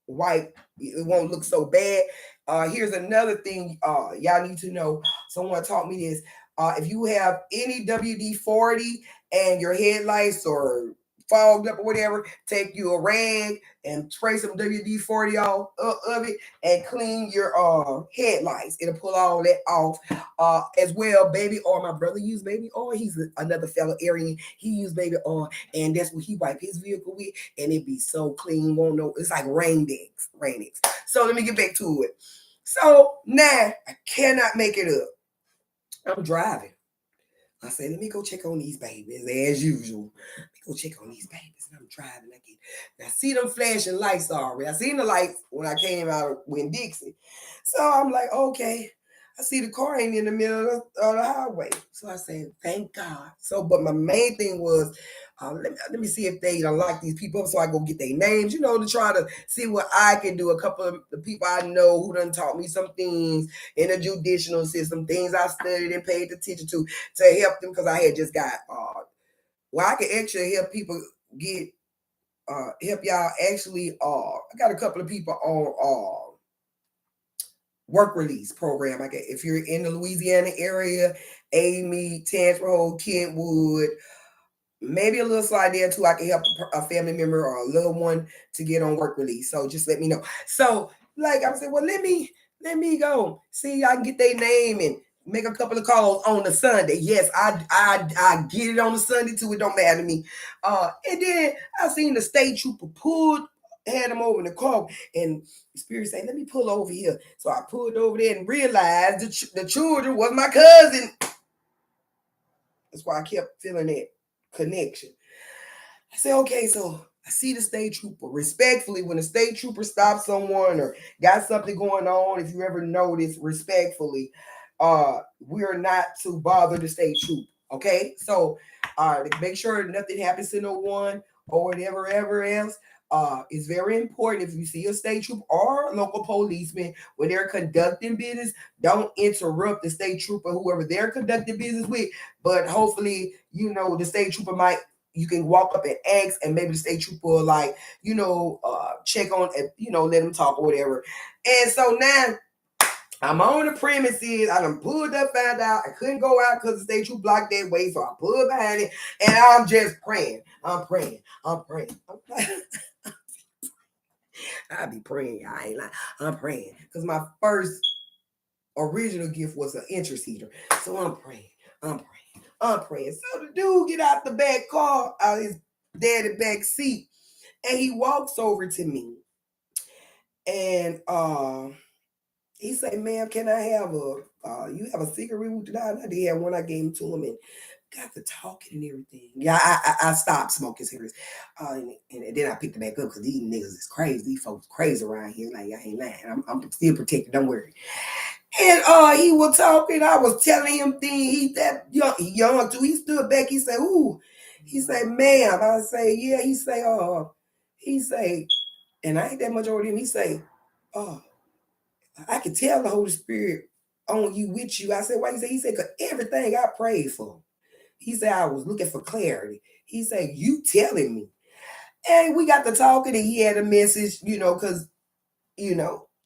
wipe. It won't look so bad. Here's another thing y'all need to know. Someone taught me this. If you have any WD-40 and your headlights or fogged up or whatever, take you a rag and spray some WD-40 off of it and clean your headlights. It'll pull all that off. As well, baby oil. My brother used baby oil. He's another fellow Aryan. He used baby oil, and that's what he wiped his vehicle with, and it be so clean. Won't know. It's like Rain-X. Rain-X. So let me get back to it. So now I cannot make it up. I'm driving. I say, let me go check on these babies as usual. Let me go check on these babies. And I'm driving. I see them flashing lights already. I seen the lights when I came out of Winn-Dixie. So I'm like, okay. I see the car ain't in the middle of the highway. So I said, thank God. So, but my main thing was, let me see if they don't lock these people up so I go get their names, to try to see what I can do. A couple of the people I know who done taught me some things in the judicial system, things I studied and paid attention to help them, because I had just got, I can actually help people get, help y'all actually, I got a couple of people on, work release program. If you're in the Louisiana area, Amy, Tangipahoa, Kentwood, maybe a little slide there too. I can help a family member or a little one to get on work release. So just let me know. So like I said, well, let me go see I can get their name and make a couple of calls on the Sunday. Yes, I get it on the Sunday too. It don't matter to me. And then I seen the state trooper had him over in the car, and the Spirit said, let me pull over here. So I pulled over there and realized the children was my cousin. That's why I kept feeling that connection. I said, okay, so I see the state trooper. Respectfully, when the state trooper stops someone or got something going on, if you ever notice, respectfully, we're not to bother the state trooper. Okay? So make sure nothing happens to no one or whatever ever else. It's very important if you see a state trooper or a local policeman when they're conducting business, don't interrupt the state trooper, whoever they're conducting business with. But hopefully, the state trooper you can walk up and ask, and maybe the state trooper will check on, let them talk or whatever. And so now I'm on the premises. I done pulled up, found out I couldn't go out because the state trooper blocked that way. So I pulled behind it, and I'm just praying. I'm praying. I be praying. I ain't lying. I'm praying because my first original gift was an interest heater. So I'm praying. So the dude get out the back car, out his daddy back seat, and he walks over to me. And he said, ma'am, can I have you have a cigarette? I did have one. I gave him to him and got to talking and everything. Yeah, I stopped smoking cigarettes. And then I picked it back up because these niggas is crazy. These folks crazy around here. Like, I ain't lying. I'm still protected. Don't worry. And he was talking. I was telling him things. He that young too. He stood back. He said, "Ooh." He said, "Ma'am." I say, "Yeah." He say, and I ain't that much older than him. He say, "Oh, I can tell the Holy Spirit on you, with you." I said, "Why?" He said, "Cause everything I prayed for." He said, "I was looking for clarity." He said, "You telling me?" And we got to talking, and he had a message, because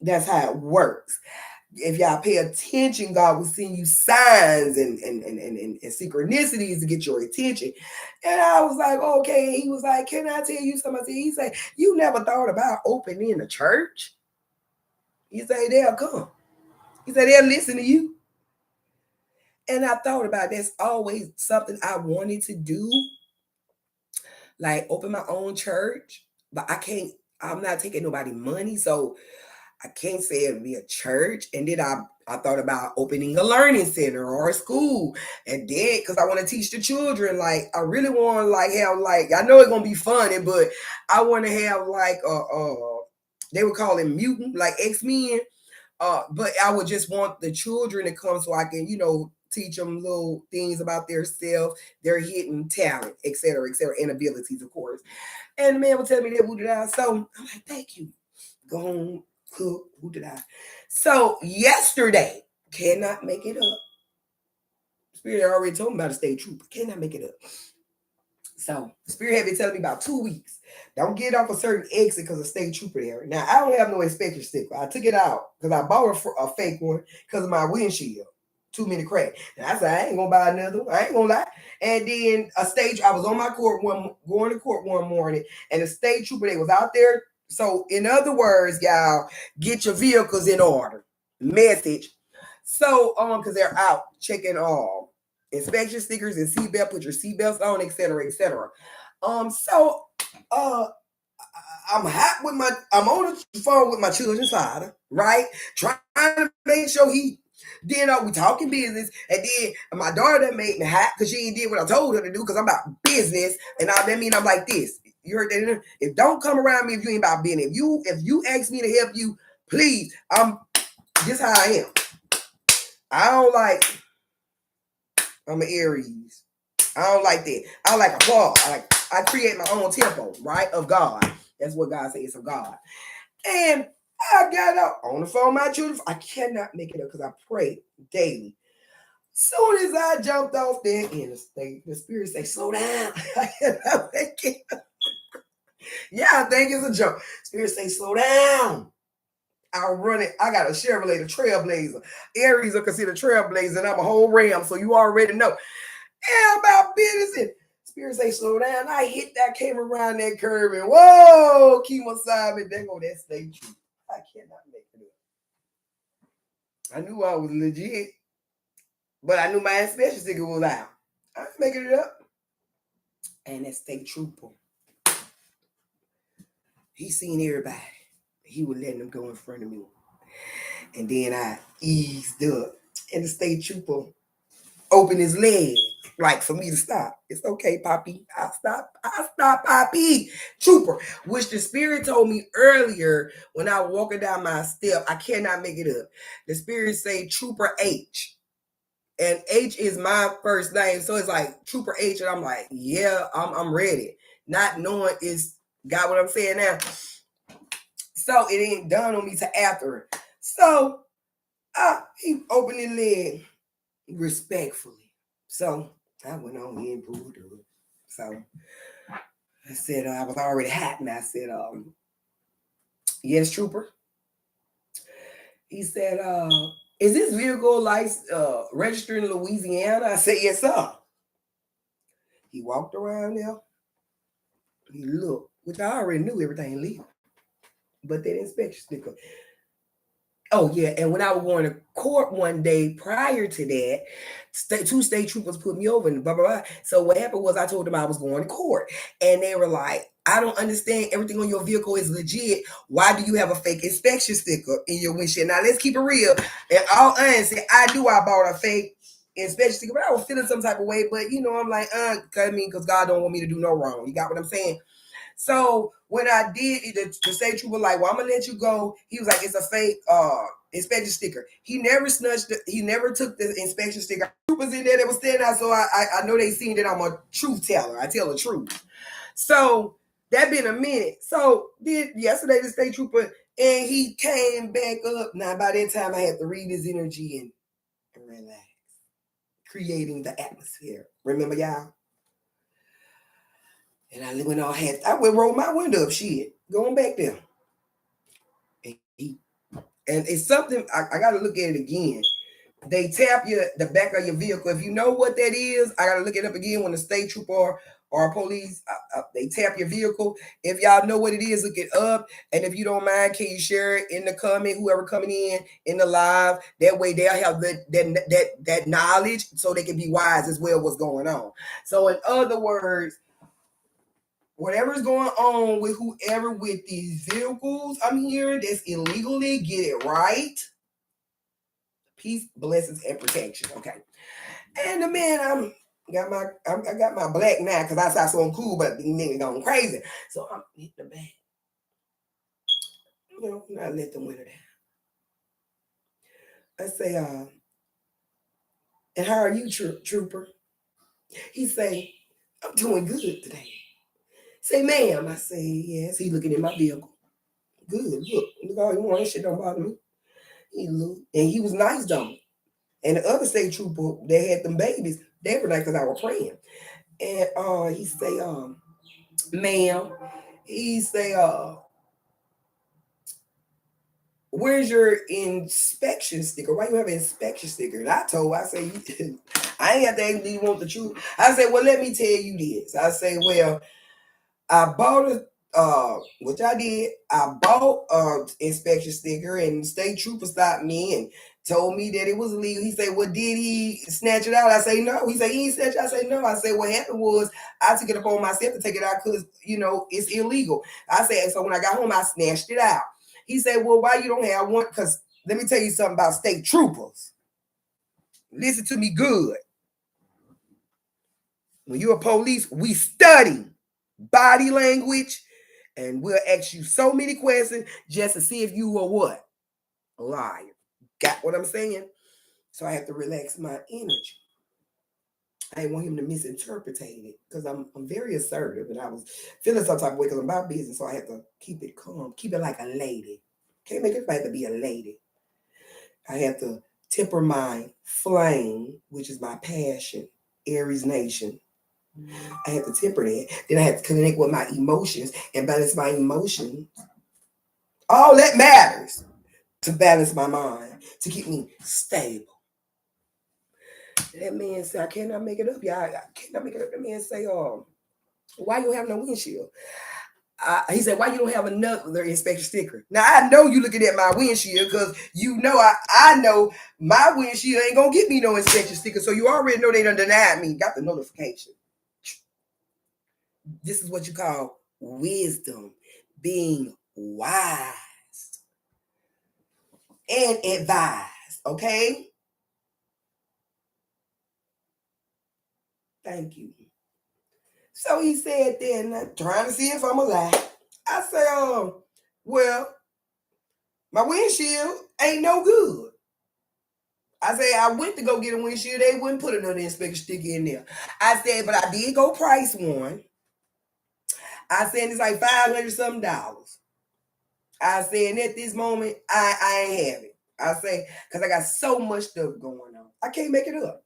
that's how it works. If y'all pay attention, God will send you signs and synchronicities to get your attention. And I was like, okay. He was like, can I tell you something? He said, you never thought about opening a church? He said, they'll come. He said, they'll listen to you. And I thought about that's always something I wanted to do, like open my own church. But I'm not taking nobody money. So I can't say it'll be a church. And then I thought about opening a learning center or a school. And then, because I want to teach the children, like, I really want to, have, I know it's going to be funny, but I want to have, they would call it mutant, like X-Men. But I would just want the children to come so I can, teach them little things about their self, their hidden talent, et cetera, and abilities, of course. And the man would tell me that, so I'm like, thank you. Go home, cook, So yesterday, cannot make it up. Spirit already told me about a state trooper. Cannot make it up. So Spirit had been telling me about 2 weeks. Don't get off a certain exit because of state trooper there. Now I don't have no inspection sticker. I took it out because I bought a fake one because of my windshield. Too many cracks. And I said I ain't gonna buy another one. I ain't gonna lie. And then I was on my court going to court one morning, and the state trooper they was out there. So in other words, y'all, get your vehicles in order. Message. So because they're out checking all inspection stickers and seatbelt, put your seatbelts on, etc., etc. So I'm I'm on the phone with my children's father, right? Trying to make sure he then we talking business, and then my daughter made me hot because she ain't did what I told her to do because I'm about business, and all that mean I'm like this. You heard that? If don't come around me if you ain't about business. If you ask me to help you, please. This how I am. I don't like. I'm an Aries. I don't like that. I like a God. I create my own tempo, right? Of God. That's what God says. It's of God. And I got up on the phone with my children. I cannot make it up because I pray daily. Soon as I jumped off there in the Spirit say, slow down. I cannot make it up. Yeah, I think it's a joke. Spirit say, slow down. I run it. I got a Chevrolet, the Trailblazer. Aries are considered Trailblazer, and I'm a whole Ram, so you already know. Yeah, about business. And Spirit say, slow down. I hit that, came around that curve, and whoa, Kemo-san, there go that state trooper. I cannot make it up. I knew I was legit, but I knew my inspection sticker was out. I ain't making it up. And that state trooper, he seen everybody. He was letting them go in front of me. And then I eased up. And the state trooper opened his leg, like for me to stop. It's okay, Poppy. I'll stop, Poppy. Trooper, which the Spirit told me earlier when I was walking down my step. I cannot make it up. The Spirit say Trooper H. And H is my first name. So it's like Trooper H. And I'm like, yeah, I'm ready. Not knowing it's, got what I'm saying now? So it ain't done on me till after. So he opened his leg respectfully. So I went on here and pulled up. So I said, I was already hot, and I said, yes, trooper. He said, is this vehicle registered in Louisiana? I said, yes, sir. He walked around there. He looked, which I already knew everything legal. But that inspection sticker. Oh, yeah. And when I was going to court one day prior to that, two state troopers put me over and blah, blah, blah. So what happened was I told them I was going to court. And they were like, I don't understand. Everything on your vehicle is legit. Why do you have a fake inspection sticker in your windshield? Now, let's keep it real. In all honesty, I bought a fake inspection sticker, but I was feeling some type of way. But, I'm like, because God don't want me to do no wrong. You got what I'm saying? So when I did, the state trooper like, well, I'm gonna let you go. He was like, it's a fake inspection sticker. He never he never took the inspection sticker. Troopers in there that was standing out, so I know they seen that I'm a truth teller. I tell the truth. So that been a minute. So yesterday the state trooper and he came back up. Now by that time I had to read his energy and relax, creating the atmosphere. Remember y'all? And I went all I went roll my window up, shit, going back there. And it's something I got to look at it again. They tap the back of your vehicle. If you know what that is, I got to look it up again. When the state trooper or police, they tap your vehicle. If y'all know what it is, look it up. And if you don't mind, can you share it in the comment? Whoever coming in the live, that way they'll have that knowledge, so they can be wise as well. What's going on? So in other words, whatever's going on with whoever with these vehicles I'm hearing that's illegally, get it right. Peace, blessings, and protection. Okay. And the man, I got my black now because I saw something cool, but the nigga going crazy. So I'm hitting the back. Not let them winter down. I say, and how are you, trooper? He say, I'm doing good today. Say, ma'am. I say, yes. He looking at my vehicle. Good. Look all you want. That shit don't bother me. He looked, and he was nice though. And the other state trooper, they had them babies. They were like, because I was praying. And he say, ma'am, he say, where's your inspection sticker? Why you have an inspection sticker? And I say, I ain't got to ask, do you want the truth? I said, well, let me tell you this. I say, well, I bought which I did. I bought inspection sticker, and the state trooper stopped me and told me that it was illegal. He said, well, did he snatch it out? I say, no. He said, he ain't snatch it. I say, no. I said, what happened was I took it upon myself to take it out because, it's illegal. I said, so when I got home, I snatched it out. He said, well, why you don't have one? Because let me tell you something about state troopers. Listen to me good. When you're a police, we study body language, and we'll ask you so many questions just to see if you are what? A liar. Got what I'm saying? So I have to relax my energy. I didn't want him to misinterpret it because I'm very assertive, and I was feeling some type of way because I'm about business, so I have to keep it calm, keep it like a lady. Can't make everybody to be a lady. I have to temper my flame, which is my passion, Aries Nation. I had to temper that. Then I had to connect with my emotions and balance my emotions. All that matters to balance my mind, to keep me stable. That man said, I cannot make it up, y'all. I cannot make it up. That man say, why you don't have no windshield? He said, why you don't have another inspection sticker? Now, I know you looking at my windshield because I know my windshield ain't going to get me no inspection sticker. So you already know they done denied me. Got the notification. This is what you call wisdom, being wise and advised, okay? Thank you. So he said then, trying to see if I'm alive. I said, well, my windshield ain't no good. I said, I went to go get a windshield. They wouldn't put another inspection sticker in there. I said, but I did go price one. I said, it's like $500 something. I said, at this moment, I ain't have it. I say, because I got so much stuff going on. I can't make it up.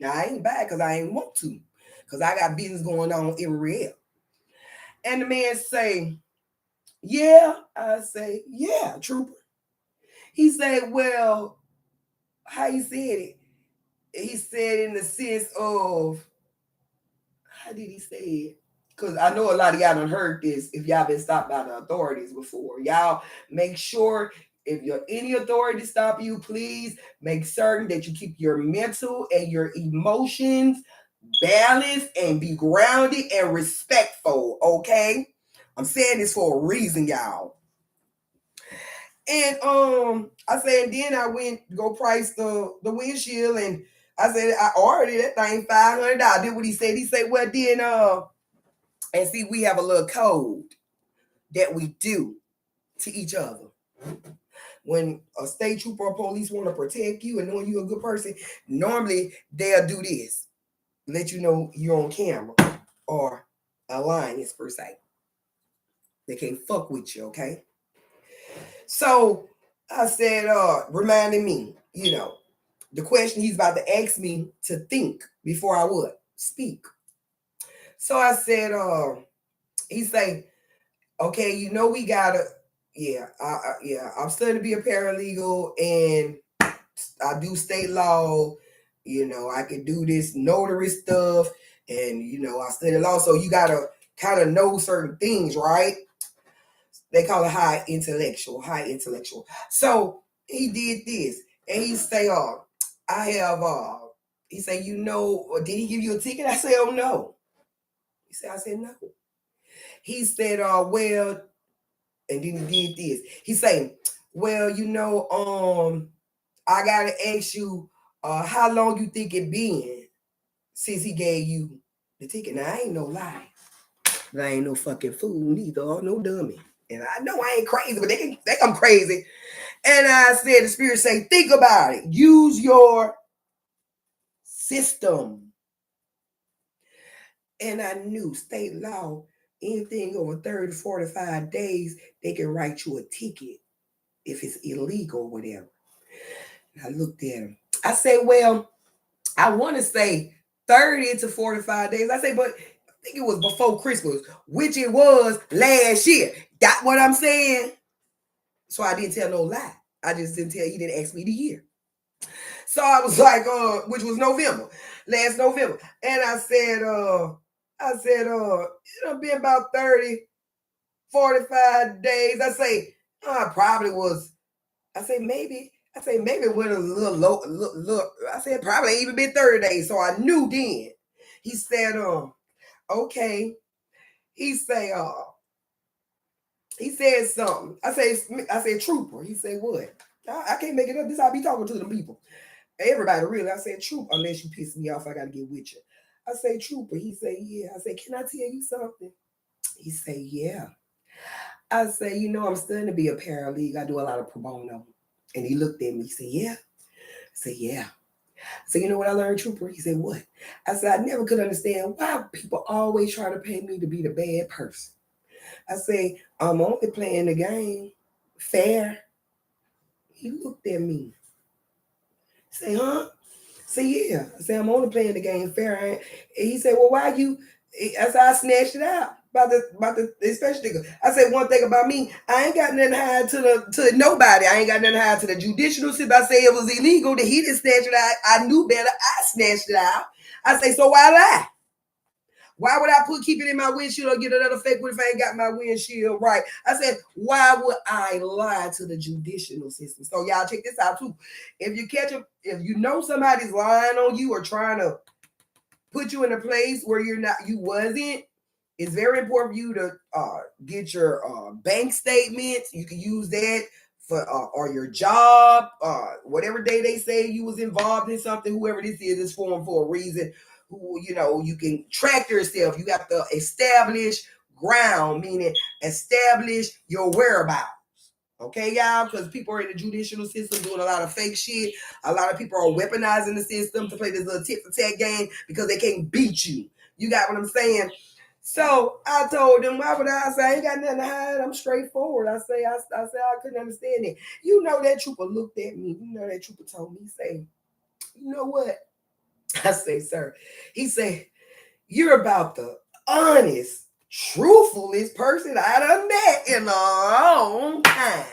Now, I ain't bad because I ain't want to. Because I got business going on everywhere else. And the man say, yeah. I say, yeah, trooper. He said, well, how he said it? He said in the sense of, how did he say it? Because I know a lot of y'all done heard this if y'all been stopped by the authorities before. Y'all make sure if any authority stop you, please make certain that you keep your mental and your emotions balanced and be grounded and respectful, okay? I'm saying this for a reason, y'all. And I said, then I went to go price the windshield, and I said I ordered that thing $500. I did what he said. He said, well, then and see, we have a little code that we do to each other. When a state trooper or police want to protect you and knowing you're a good person, normally they'll do this. Let you know you're on camera or alliance per se. They can't fuck with you, okay? So I said, reminding me, the question he's about to ask me to think before I would speak. So I said, he say, okay, we gotta, I'm studying to be a paralegal and I do state law, I can do this notary stuff and, I study law. So you gotta kind of know certain things, right? They call it high intellectual. So he did this and he say, I have, he say, did he give you a ticket? I said, oh no. I said, no. He said, well, and then he did this. He say, well, I gotta ask you, how long you think it been since he gave you the ticket? Now I ain't no lie. I ain't no fucking fool neither, or no dummy. And I know I ain't crazy, but they think I'm crazy. And I said, the spirit say, think about it. Use your system. And I knew state law, anything over 30 to 45 days, they can write you a ticket if it's illegal or whatever. And I looked at him. I say, well, I want to say 30 to 45 days. I say, but I think it was before Christmas, which it was last year. Got what I'm saying? So I didn't tell no lie. I just didn't tell, he didn't ask me the year. So I was like, which was November, last November. And I said, it'll be about 30, 45 days. I say, I probably was, I say maybe it went a little low, look. I said probably ain't even been 30 days. So I knew then. He said, okay. He say, he said something. I said, trooper. He said, what? I can't make it up. This how I be talking to them people. Everybody really. I said, trooper, unless you piss me off, I gotta get with you. I say, trooper. He say, yeah. I say, can I tell you something? He say, yeah. I say, I'm studying to be a paralegal. I do a lot of pro bono. And he looked at me. He said, yeah. I said, yeah. I said, you know what I learned, trooper? He said, what? I said, I never could understand why people always try to pay me to be the bad person. I say, I'm only playing the game fair. He looked at me. Say, huh? Say, yeah. I say, I'm only playing the game fair. And he said, well, why you? I said, I snatched it out about the especially. I said, one thing about me, I ain't got nothing to hide to nobody. I ain't got nothing to hide to the judicial system. I say it was illegal that he didn't snatch it out. I knew better. I snatched it out. I say, so why lie? Why would I keep it in my windshield or get another fake one if I ain't got my windshield right? I said, why would I lie to the judicial system? So y'all check this out too. If you catch them, if you know somebody's lying on you or trying to put you in a place where you wasn't, it's very important for you to get your bank statements. You can use that for or your job, whatever day they say you was involved in something. Whoever this is formed for a reason. Who you can track yourself. You have to establish ground, meaning establish your whereabouts. Okay, y'all, because people are in the judicial system doing a lot of fake shit. A lot of people are weaponizing the system to play this little tit-for-tat game because they can't beat you. You got what I'm saying? So I told them, why would I say I ain't got nothing to hide? I'm straightforward. I say I couldn't understand it. That trooper looked at me. That trooper told me, say, you know what? I say, sir. He said, you're about the honest, truthfulest person I done met in a long time.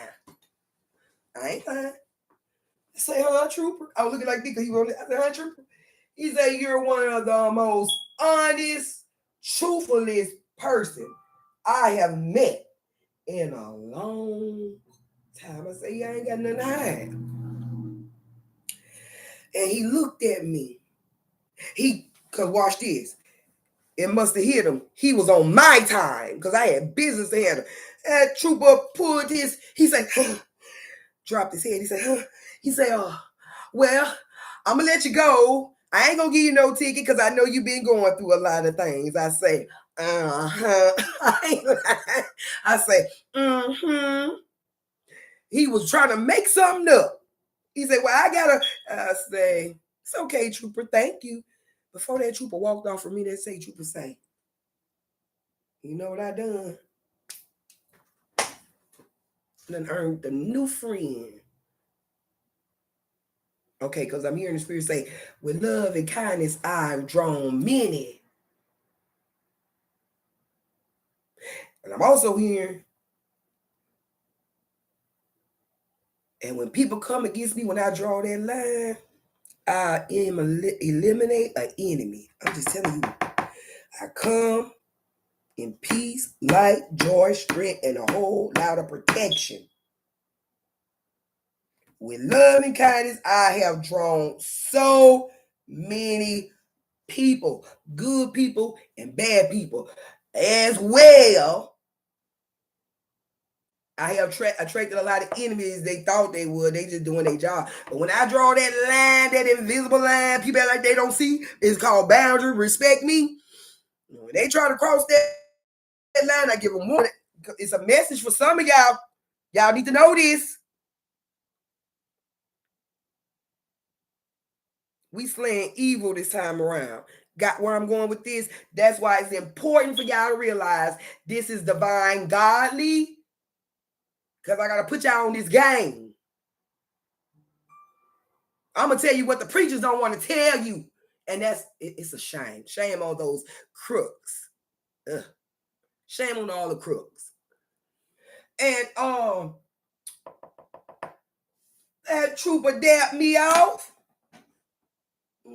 I ain't lying. I say, huh, trooper? I was looking like this because he wrote it. I said, huh, trooper? He said, you're one of the most honest, truthfulest person I have met in a long time. I say, yeah, I ain't got nothing to hide. And he looked at me. Because watch this. It must have hit him. He was on my time because I had business to handle. That trooper pulled he said, dropped his head. He said, he said, well, I'm going to let you go. I ain't going to give you no ticket because I know you've been going through a lot of things. I say, I say, He was trying to make something up. He said, well, I say, it's okay, trooper. Thank you. Before that trooper walked off from me, that say, trooper say, you know what I done? Done earned a new friend. Okay, because I'm hearing the Spirit say, with love and kindness, I've drawn many. And I'm also hearing, and when people come against me, when I draw that line, I eliminate an enemy. I'm just telling you, I come in peace, light, joy, strength, and a whole lot of protection. With love and kindness, I have drawn so many people, good people and bad people as well. I have attracted a lot of enemies. They thought they would. They just doing their job. But when I draw that line, that invisible line, people act like they don't see. It's called boundary. Respect me. When they try to cross that line, I give them warning. It's a message for some of y'all. Y'all need to know this. We slaying evil this time around. Got where I'm going with this? That's why it's important for y'all to realize this is divine godly. Because I got to put y'all on this game. I'm going to tell you what the preachers don't want to tell you. And it's a shame. Shame on those crooks. Ugh. Shame on all the crooks. And that trooper dapped me off.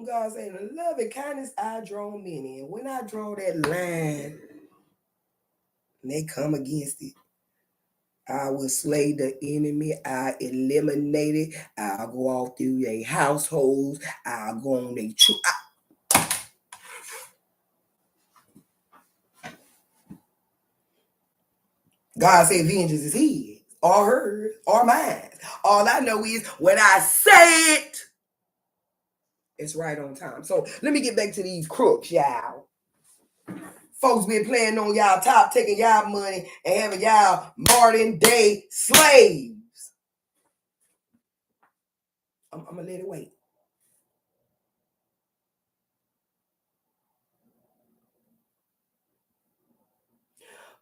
God said, love and kindness I draw many. And when I draw that line, and they come against it, I will slay the enemy. I eliminate it. I'll go all through their households. I'll go on their God said vengeance is his, or hers, or mine. All I know is when I say it, it's right on time. So let me get back to these crooks, y'all. Folks been playing on y'all top, taking y'all money and having y'all modern day slaves. I'm gonna let it wait.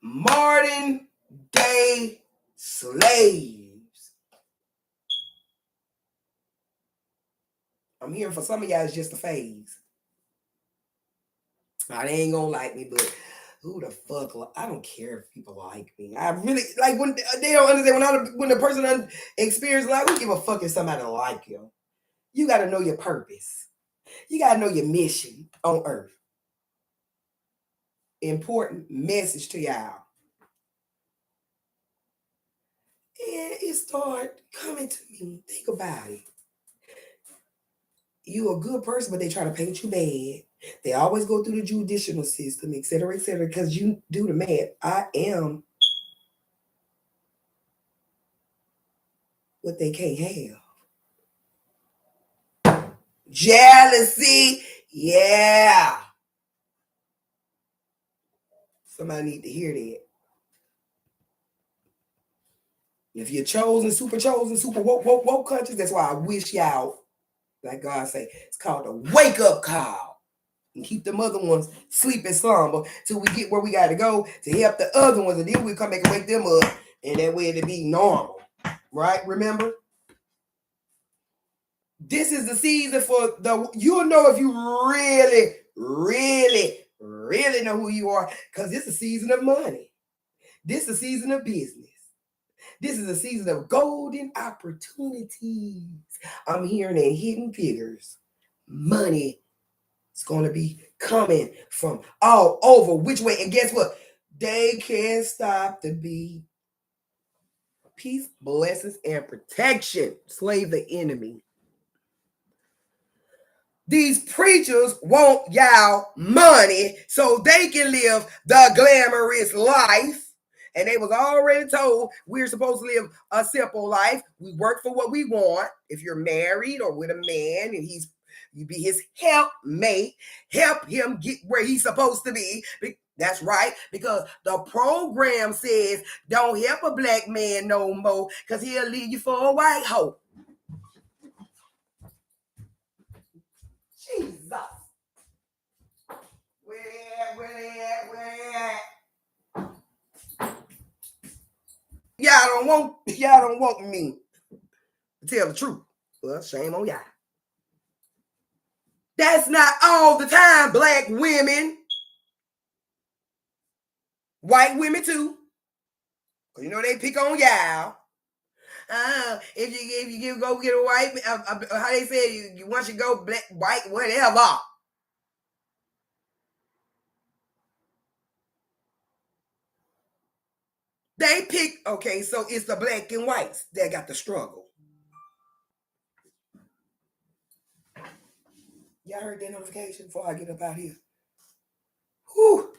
Modern day slaves. I'm hearing for some of y'all it's just a phase. Now, they ain't gonna like me, but who the fuck? I don't care if people like me. I really like when they don't understand when the person experiences life. We give a fuck if somebody like you. You got to know your purpose. You got to know your mission on earth. Important message to y'all. And it started coming to me. Think about it. You a good person, but they try to paint you bad. They always go through the judicial system, et cetera, because you do the math. I am what they can't have. Jealousy, yeah. Somebody need to hear that. If you're chosen, super woke countries, that's why I wish y'all, like God say, it's called a wake up call. And keep them other ones sleep and slumber till we get where we got to go to help the other ones, and then we come back and wake them up, and that way it'll be normal, right? Remember, this is the season for you'll know if you really know who you are, because this is a season of money. This is a season of business. This is a season of golden opportunities. I'm hearing in hidden figures. Money is going to be coming from all over. Which way? And guess what? They can't stop the beat. Peace, blessings, and protection. Slay the enemy. These preachers want y'all money so they can live the glamorous life. And they was already told we're supposed to live a simple life. We work for what we want. If you're married or with a man and you be his helpmate, help him get where he's supposed to be. That's right, because the program says don't help a black man no more because he'll leave you for a white hoe. Jesus. Where? Y'all don't want me to tell the truth. Well, shame on y'all. That's not all the time, black women. White women too. You know they pick on y'all. If you go get a white, how they say you once you go black, white, whatever. They pick, okay, so it's the black and whites that got the struggle. Y'all heard that notification before I get up out here? Whew.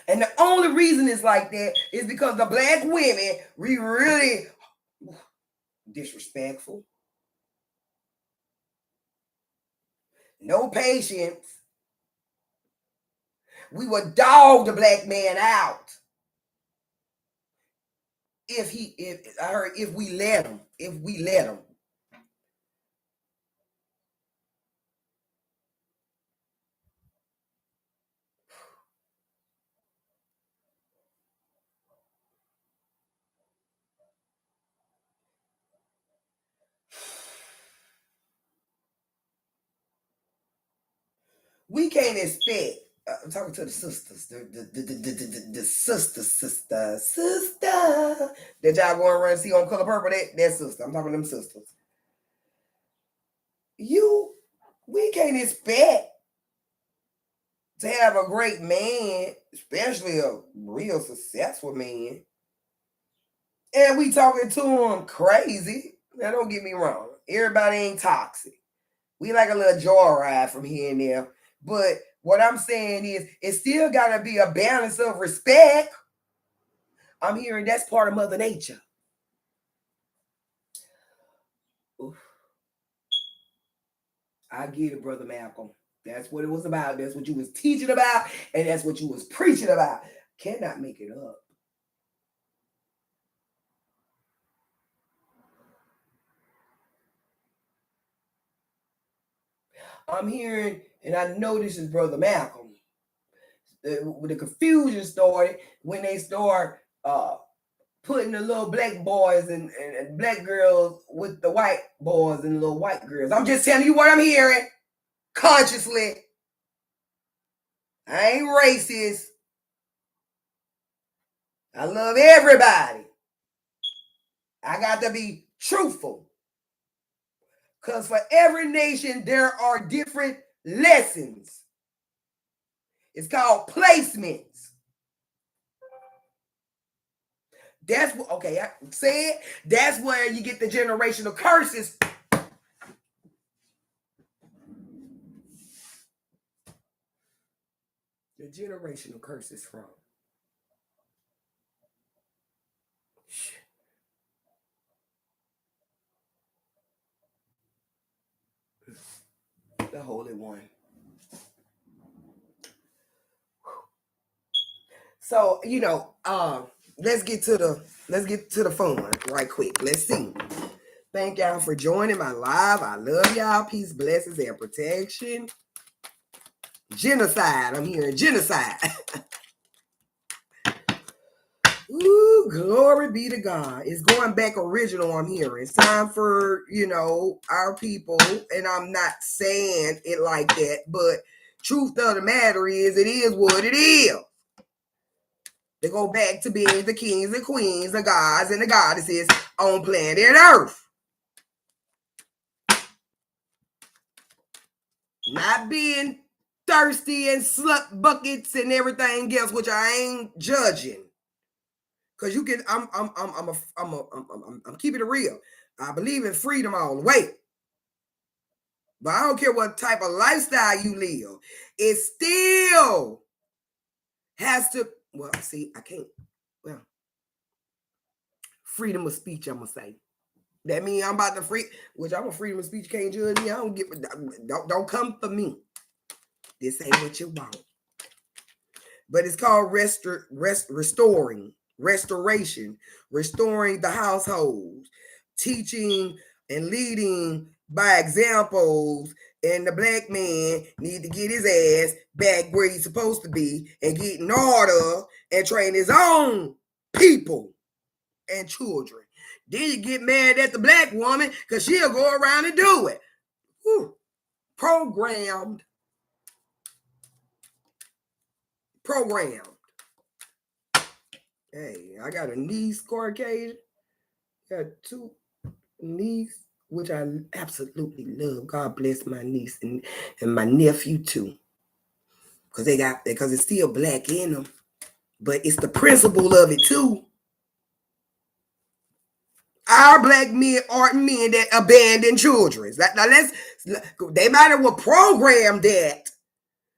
And the only reason it's like that is because the black women, we really disrespectful. No patience. We would dog the black man out. If we let him. We can't expect. I'm talking to the sisters, the sister that y'all going around and see on Color Purple. That sister. I'm talking to them sisters. We can't expect to have a great man, especially a real successful man, and we talking to him crazy. Now, don't get me wrong. Everybody ain't toxic. We like a little joyride from here and there. But what I'm saying is, it still got to be a balance of respect. I'm hearing that's part of Mother Nature. Oof. I get it, Brother Malcolm. That's what it was about. That's what you was teaching about, and that's what you was preaching about. Cannot make it up. I'm hearing, and I know this is Brother Malcolm. The confusion started when they start putting the little black boys and black girls with the white boys and little white girls. I'm just telling you what I'm hearing consciously. I ain't racist. I love everybody. I got to be truthful. Because for every nation, there are different lessons. It's called placements. That's what, okay, I said, that's where you get the generational curses. The generational curses from. The Holy One. So, let's get to the fun right quick. Let's see. Thank y'all for joining my live. I love y'all. Peace, blessings, and protection. Genocide. I'm hearing genocide. Ooh, glory be to God. It's going back original, I'm hearing. It's time for, our people, and I'm not saying it like that, but truth of the matter is, it is what it is. They go back to being the kings and queens, the gods and the goddesses on planet Earth. Not being thirsty and slut buckets and everything else, which I ain't judging. Cause you can, I'm keeping it real. I believe in freedom all the way. But I don't care what type of lifestyle you live. It still has to, well, see, I can't, well, freedom of speech, I'm gonna say. That means I'm about to which I'm a freedom of speech, can't judge me. I don't don't come for me. This ain't what you want. But it's called restoration, restoring the households, teaching and leading by examples. And the black man need to get his ass back where he's supposed to be and get in order and train his own people and children. Then you get mad at the black woman because she'll go around and do it. Whew. Programmed. Hey, I got a niece, Caucasian. Got two niece, which I absolutely love. God bless my niece and my nephew too. Because it's still black in them. But it's the principle of it too. Our black men aren't men that abandon children. They might have programmed that,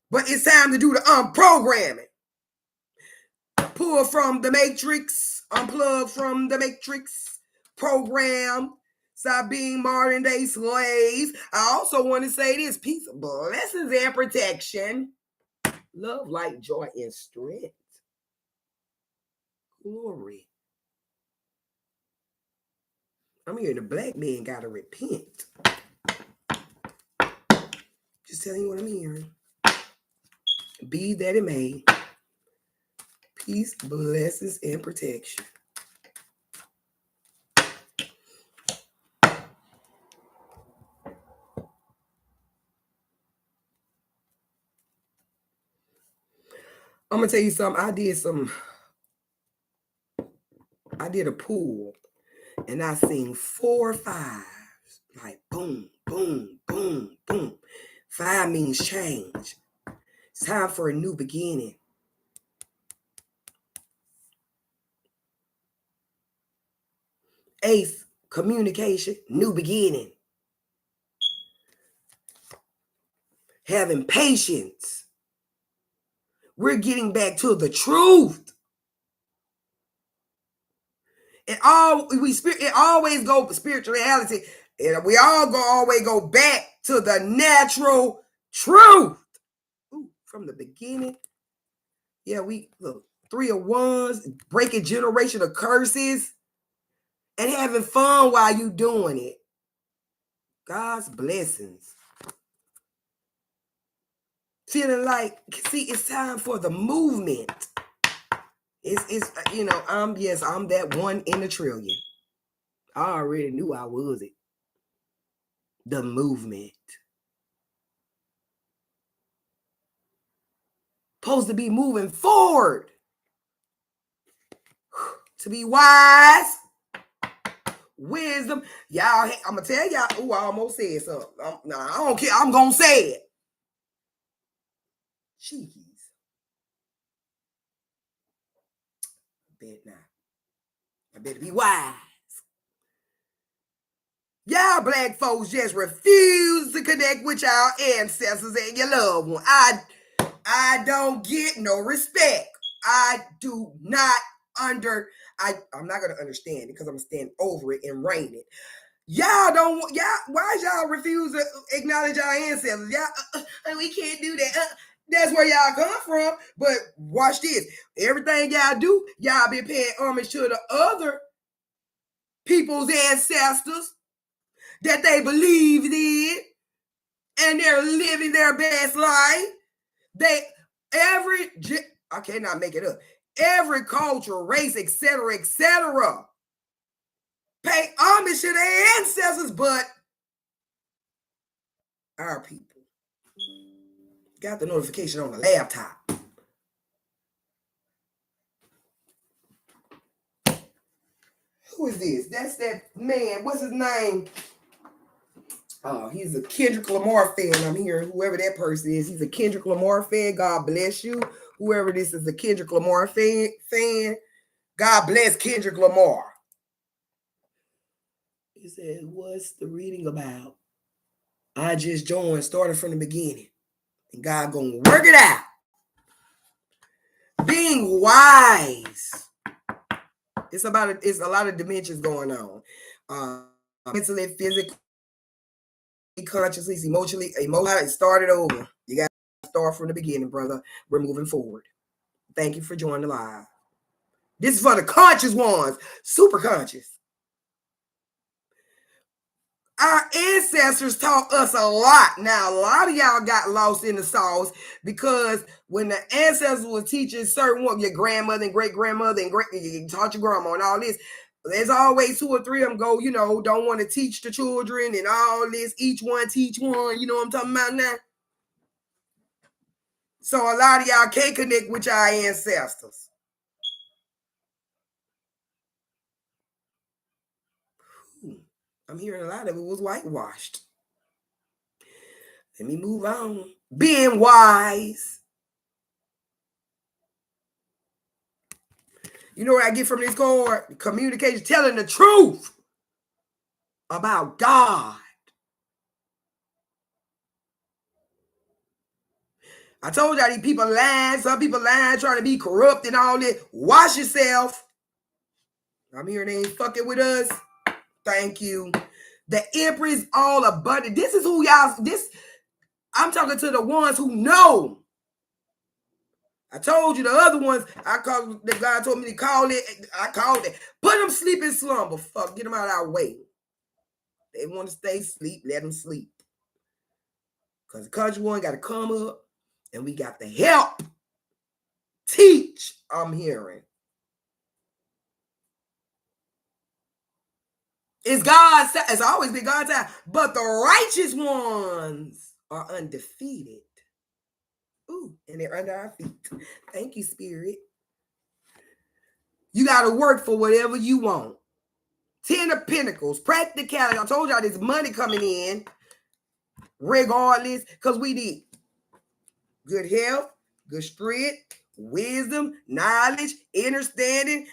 but it's time to do the unprogramming. Pull from the matrix, unplug from the matrix, program, stop being modern day slaves. I also want to say this: peace, blessings, and protection, love, light, joy, and strength. Glory. I'm hearing the black man gotta repent. Just telling you what I'm hearing. Be that it may. Peace, blessings, and protection. I'm gonna tell you something. I did a pool and I seen 4 5s. Like boom, boom, boom, boom. 5 means change. It's time for a new beginning. Ace, communication, new beginning. Having patience. We're getting back to the truth. It always goes spirituality. And we always go back to the natural truth. Ooh, from the beginning. Yeah, we look 3 of Wands, breaking generational curses, and having fun while you doing it. God's blessings. Feeling like, see, it's time for the movement. It's I'm that one in a trillion. I already knew I was it. The movement. Supposed to be moving forward. To be wise. Wisdom. Y'all, I'm going to tell y'all. Oh, I almost said something. I don't care. I'm going to say it. Cheekies. I bet not. I better be wise. Y'all black folks just refuse to connect with y'all ancestors and your loved one. I don't get no respect. I do not I'm not going to understand it because I'm going to stand over it and reign it. Why y'all refuse to acknowledge our ancestors? We can't do that. That's where y'all come from. But watch this. Everything y'all do, y'all be paying homage to the other people's ancestors that they believed in, and they're living their best life. I cannot make it up. Every culture, race, etc., pay homage to their ancestors, but our people got the notification on the laptop. Who is this? That's that man. What's his name? Oh, he's a Kendrick Lamar fan. I'm hearing whoever that person is. He's a Kendrick Lamar fan. God bless you. Whoever this is a Kendrick Lamar fan. God bless Kendrick Lamar. He said, what's the reading about? I just joined, started from the beginning. And God gonna work it out. Being wise. It's a lot of dimensions going on. Mentally, physically, consciously, emotionally. It started over. You got to start from the beginning, brother. We're moving forward. Thank you for joining the live. This is for the conscious ones, super conscious. Our ancestors taught us a lot. Now, a lot of y'all got lost in the sauce because when the ancestors were teaching certain one, your grandmother and great-grandmother and you taught your grandma and all this, there's always 2 or 3 of them go, don't want to teach the children and all this, each one teach one, you know what I'm talking about now? So a lot of y'all can't connect with your ancestors. I'm hearing a lot of it was whitewashed. Let me move on. Being wise. You know what I get from this card? Communication, telling the truth about God. I told y'all these people lying. Some people lying, trying to be corrupt and all that. Wash yourself. I'm hearing they ain't fucking with us. Thank you. The Empress all abundant. This is who y'all, I'm talking to the ones who know. I told you the other ones, the God told me to call it. I called it. Put them sleep in slumber. Fuck, get them out of our way. They want to stay asleep, let them sleep. Because the country one got to come up and we got to help teach. I'm hearing. It's always been God's time. But the righteous ones are undefeated. Ooh, and they're under our feet. Thank you, Spirit. You got to work for whatever you want. 10 of Pentacles, practicality. I told y'all there's money coming in regardless because we need good health, good strength, wisdom, knowledge, understanding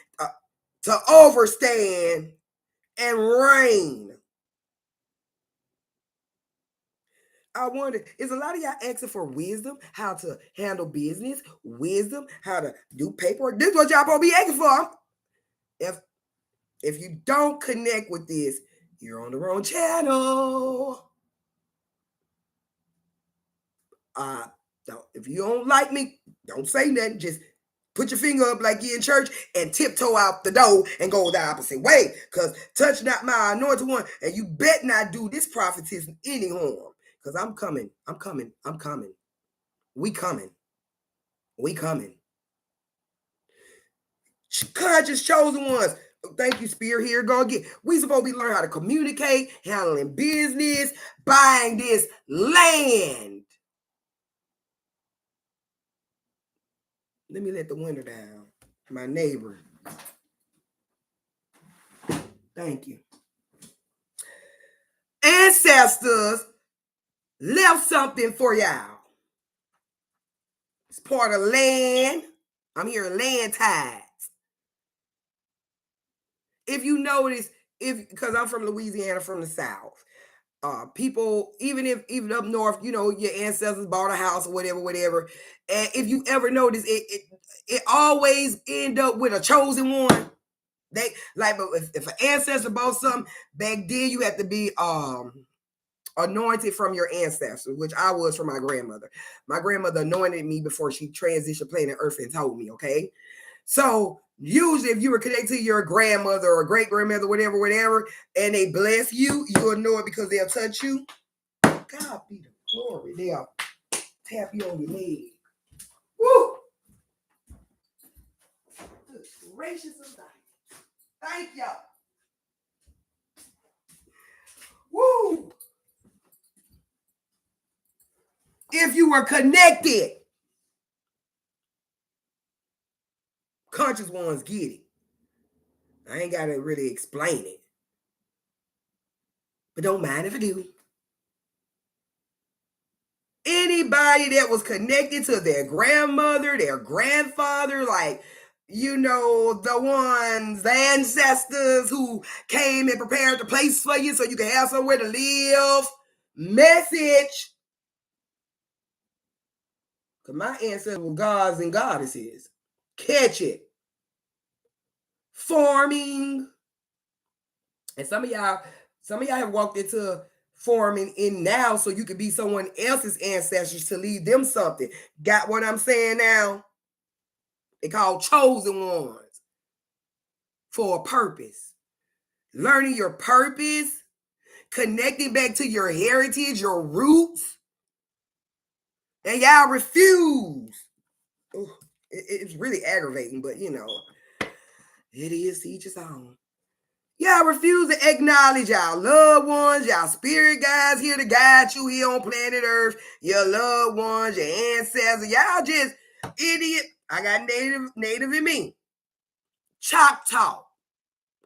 to overstand and reign. I wonder, is a lot of y'all asking for wisdom, how to handle business, wisdom, how to do paperwork? This is what y'all supposed to be asking for. If you don't connect with this, you're on the wrong channel. If you don't like me, don't say nothing. Just put your finger up like you're in church and tiptoe out the door and go the opposite way. Because touch not my anointed one, and you bet not do this prophetess any harm. Because I'm coming. I'm coming. I'm coming. We coming. We coming. Conscious chosen ones. Thank you, Spirit. Here go again. We supposed to be learning how to communicate, handling business, buying this land. Let me let the window down. My neighbor. Thank you. Ancestors left something for y'all. It's part of land. I'm hearing land ties. If you notice, because I'm from Louisiana, from the South, people, even up north, you know, your ancestors bought a house or whatever. And if you ever notice, it always end up with a chosen one. They like, but if an ancestor bought something back then, you have to be anointed from your ancestors, which I was from my grandmother. My grandmother anointed me before she transitioned planet Earth and told me, okay? So usually if you were connected to your grandmother or great grandmother, whatever, and they bless you, you'll know it because they'll touch you. God be the glory. They'll tap you on your leg. Woo! Good gracious of God. Thank y'all. Woo! If you were connected, conscious ones get it. I ain't got to really explain it. But don't mind if I do. Anybody that was connected to their grandmother, their grandfather, like, you know, the ancestors who came and prepared the place for you so you can have somewhere to live. Message. Because my ancestors were gods and goddesses. Catch it. Farming. And some of y'all have walked into farming in now so you could be someone else's ancestors to leave them something. Got what I'm saying now? They call chosen ones for a purpose. Learning your purpose, connecting back to your heritage, your roots, and y'all refuse. Ooh, it's really aggravating, but you know, it is to each his own. Y'all refuse to acknowledge y'all loved ones, y'all spirit guides here to guide you here on planet Earth, your loved ones, your ancestors. Y'all just idiot. I got native in me. Choctaw.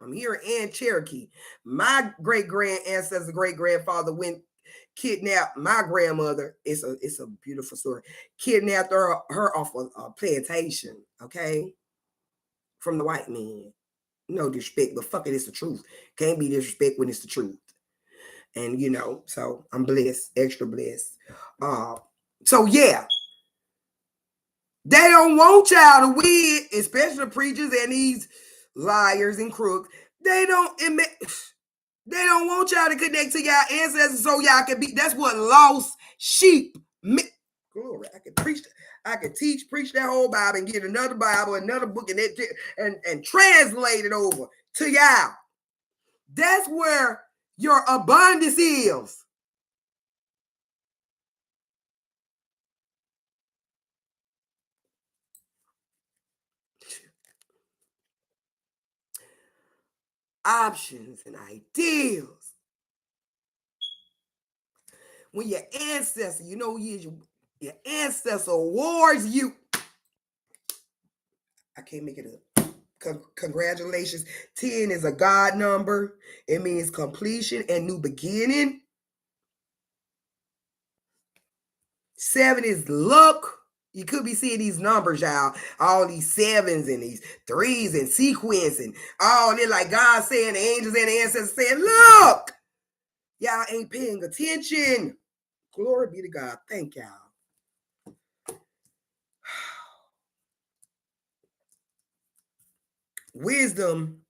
I'm here in Cherokee. My great-grand ancestor, great-grandfather went kidnapped my grandmother. It's a beautiful story. Kidnapped her off a plantation, okay? From the white man. No disrespect, but fuck it, it's the truth. Can't be disrespect when it's the truth. And you know, so I'm blessed, extra blessed. So yeah. They don't want y'all to win, especially preachers and these liars and crooks. They don't want y'all to connect to y'all ancestors so y'all can be. That's what lost sheep. Glory. I could teach, preach that whole Bible and get another Bible, another book, and translate it over to y'all. That's where your abundance is. Options and ideals. When your ancestor, you know, Your ancestor awards you. I can't make it up. Congratulations. 10 is a God number. It means completion and new beginning. 7 is luck. You could be seeing these numbers, y'all. All these 7s and these 3s and sequence and all that, like God saying, the angels and the ancestors saying, look, y'all ain't paying attention. Glory be to God. Thank y'all. Wisdom.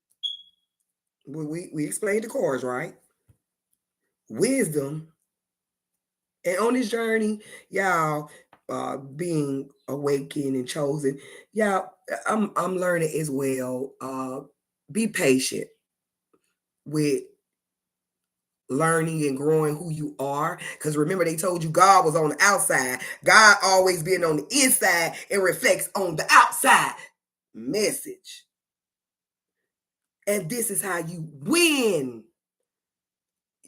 We explained the chords, right? Wisdom. And on this journey, y'all, being awakened and chosen, y'all, I'm learning as well. Be patient with learning and growing who you are. Because remember, they told you God was on the outside. God always been on the inside and reflects on the outside. Message. And this is how you win.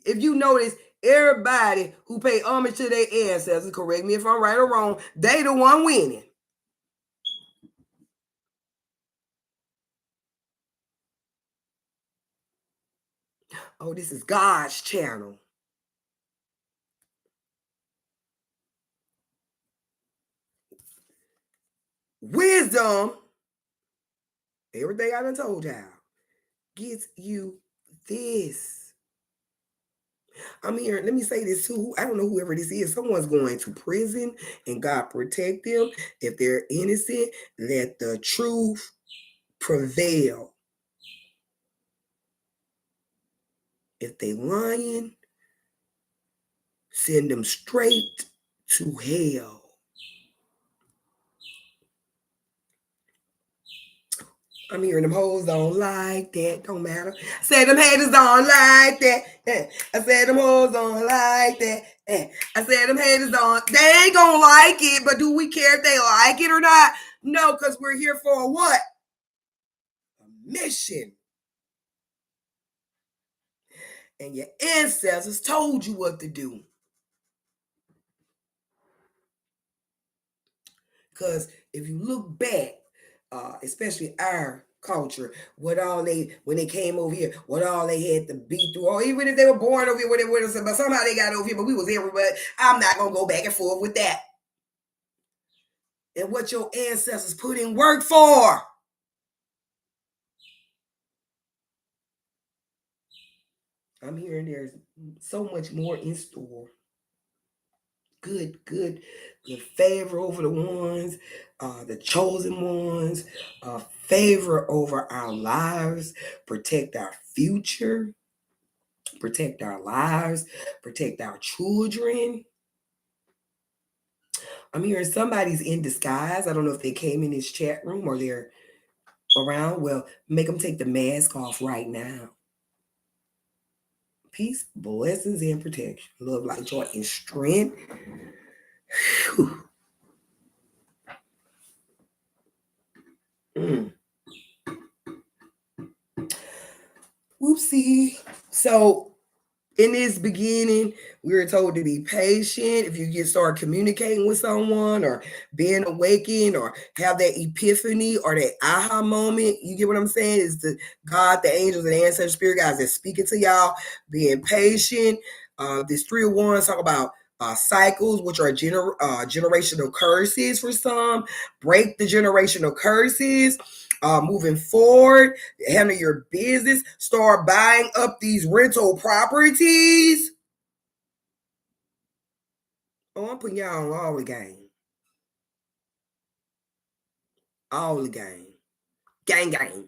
If you notice, everybody who pay homage to their ancestors, correct me if I'm right or wrong, they the one winning. Oh, this is God's channel. Wisdom, everything I done told y'all, gets you this. I'm here. Let me say this too. I don't know whoever this is. Someone's going to prison and God protect them. If they're innocent, let the truth prevail. If they lying, send them straight to hell. I'm hearing them hoes don't like that. Don't matter. I said them haters don't like that. I said them hoes don't like that. I said them haters don't. They ain't gonna like it, but do we care if they like it or not? No, because we're here for what? A mission. And your ancestors told you what to do. Because if you look back, especially our culture, what all they, when they came over here, what all they had to be through, or even if they were born over here, whatever, but somehow they got over here, but we was everywhere. I'm not gonna go back and forth with that. And what your ancestors put in work for. I'm hearing there's so much more in store. Good favor over the ones, the chosen ones, favor over our lives, protect our future, protect our lives, protect our children. I'm hearing somebody's in disguise. I don't know if they came in this chat room or they're around. Well, make them take the mask off right now. Peace, blessings, and protection. Love, light, joy, and strength. Whew. Whoopsie. So in this beginning, we were told to be patient. If you start communicating with someone or being awakened or have that epiphany or that aha moment, you get what I'm saying? Is the God, the angels, and the ancestral spirit guys that speaking to y'all, being patient. This 3 of Wands talk about cycles, which are generational curses for some. Break the generational curses. Moving forward, handle your business, start buying up these rental properties. Oh, I'm putting y'all on all the game. All the game. Gang.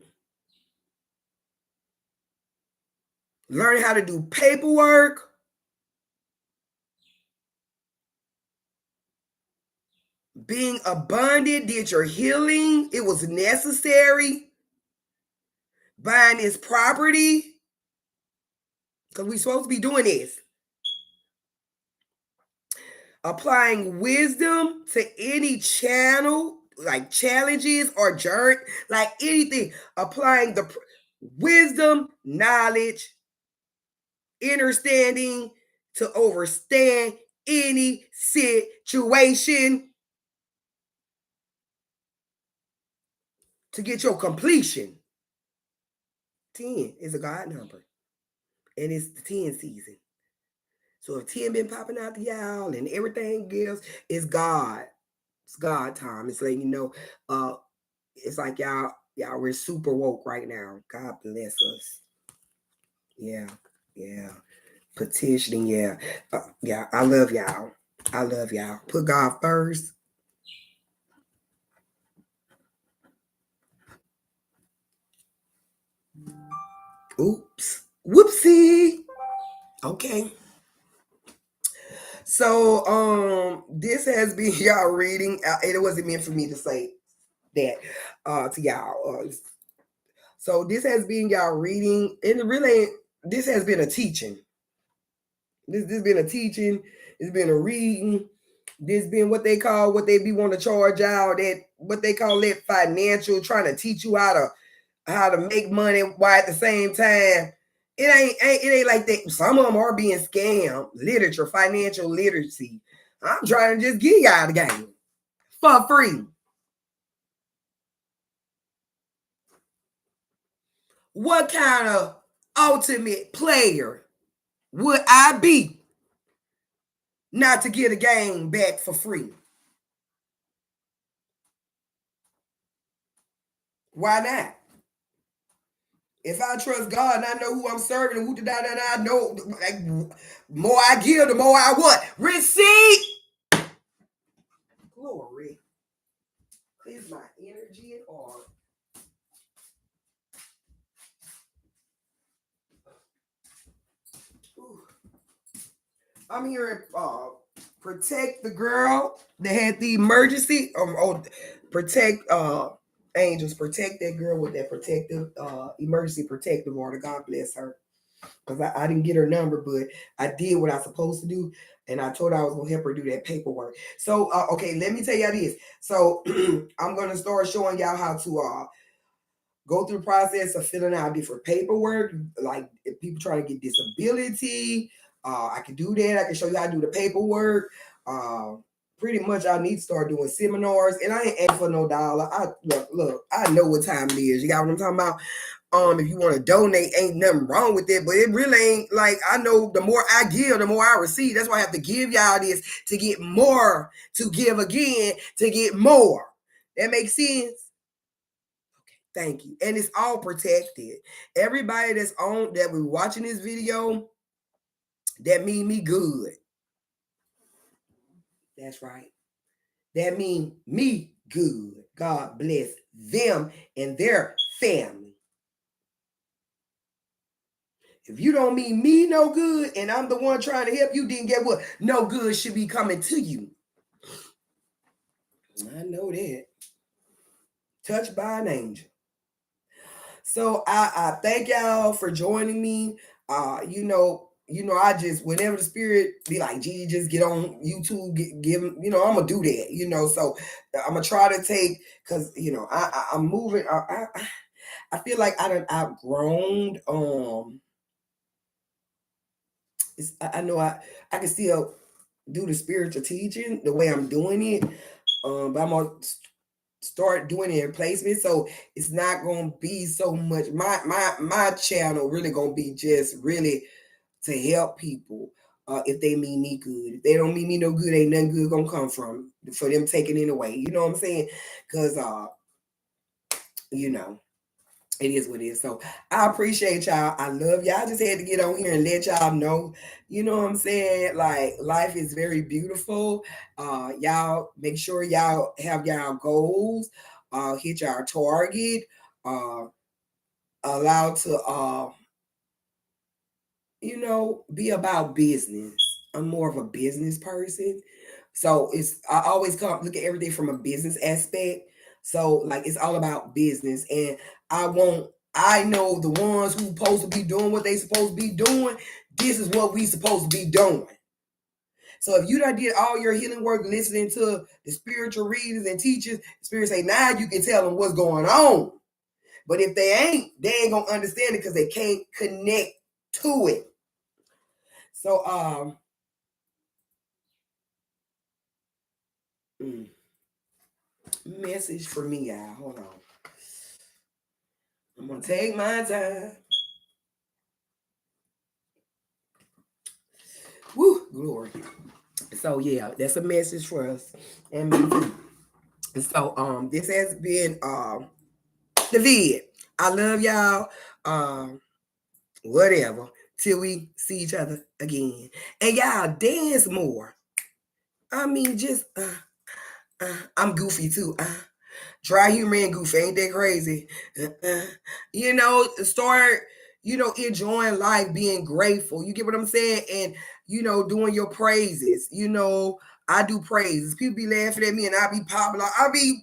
Learn how to do paperwork. Being abundant, did your healing. It was necessary. Buying this property. Because we're supposed to be doing this. Applying wisdom to any channel, like challenges or journey, like anything. Applying the wisdom, knowledge, understanding to overstand any situation to get your completion. 10 is a God number. And it's the 10 season. So if 10 been popping out to y'all and everything else, it's God. It's God time. It's letting you know, it's like y'all we're super woke right now. God bless us. Yeah. Petitioning, yeah. Yeah, I love y'all. Put God first. Oops. Whoopsie. Okay. So this has been y'all reading. It wasn't meant for me to say that to y'all. So this has been y'all reading, and really this has been a teaching. This been a teaching. It's been a reading. This been what they be want to charge out, that what they call it financial, trying to teach you how to make money while at the same time. It ain't like that. Some of them are being scammed. Literature, financial literacy. I'm trying to just get y'all the game for free. What kind of ultimate player would I be not to get a game back for free? Why not? If I trust God and I know who I'm serving and who did I know, like, more I give, the more I what? Receive. Glory. Is my energy or I'm hearing protect the girl that had the emergency. Protect angels, protect that girl with that protective emergency protective order. God bless her. Because I didn't get her number, but I did what I was supposed to do. And I told her I was going to help her do that paperwork. So, okay, let me tell y'all this. So, I'm going to start showing y'all how to go through the process of filling out different paperwork. Like, if people trying to get disability, I can do that. I can show you how to do the paperwork. Pretty much, I need to start doing seminars. And I ain't asking for no dollar. Look, I know what time it is. You got what I'm talking about? If you want to donate, ain't nothing wrong with it, but it really ain't like, I know the more I give, the more I receive. That's why I have to give y'all this to get more, to give again, to get more. That makes sense? Okay, thank you. And it's all protected. Everybody that's on that we're watching this video, that mean me good. That's right. That mean me good. God bless them and their family. If you don't mean me no good and I'm the one trying to help you, then get what? No good should be coming to you. I know that. Touched by an angel. So I thank y'all for joining me. I just, whenever the spirit be like, Gigi, just get on YouTube, give them, I'm gonna do that, so I'm gonna try to take, because I'm moving. I feel like I done outgrown. I know I can still do the spiritual teaching the way I'm doing it, but I'm gonna start doing it in placement, so it's not gonna be so much. My channel really gonna be just really to help people. If they mean me good, if they don't mean me no good, ain't nothing good gonna come from for them taking it away. You know what I'm saying? Because it is what it is. So I appreciate y'all. I love y'all. I just had to get on here and let y'all know, you know what I'm saying? Like, life is very beautiful. Y'all make sure y'all have y'all goals, hit y'all target, allow to be about business. I'm more of a business person. So I always look at everything from a business aspect. So like, it's all about business. And I know the ones who supposed to be doing what they supposed to be doing, this is what we supposed to be doing. So if you done did all your healing work listening to the spiritual readers and teachers, Spirit say, now you can tell them what's going on. But if they ain't gonna understand it because they can't connect to it. So Message for me, y'all. Hold on. I'm gonna take my time. Woo, glory. So yeah, that's a message for us and me too. And so this has been the vid. I love y'all. Whatever. Till we see each other again. And y'all dance more. I mean, just I'm goofy too. Dry humor and goofy, ain't that crazy? Start, enjoying life, being grateful. You get what I'm saying? And, doing your praises. I do praises. People be laughing at me and I be popular. I be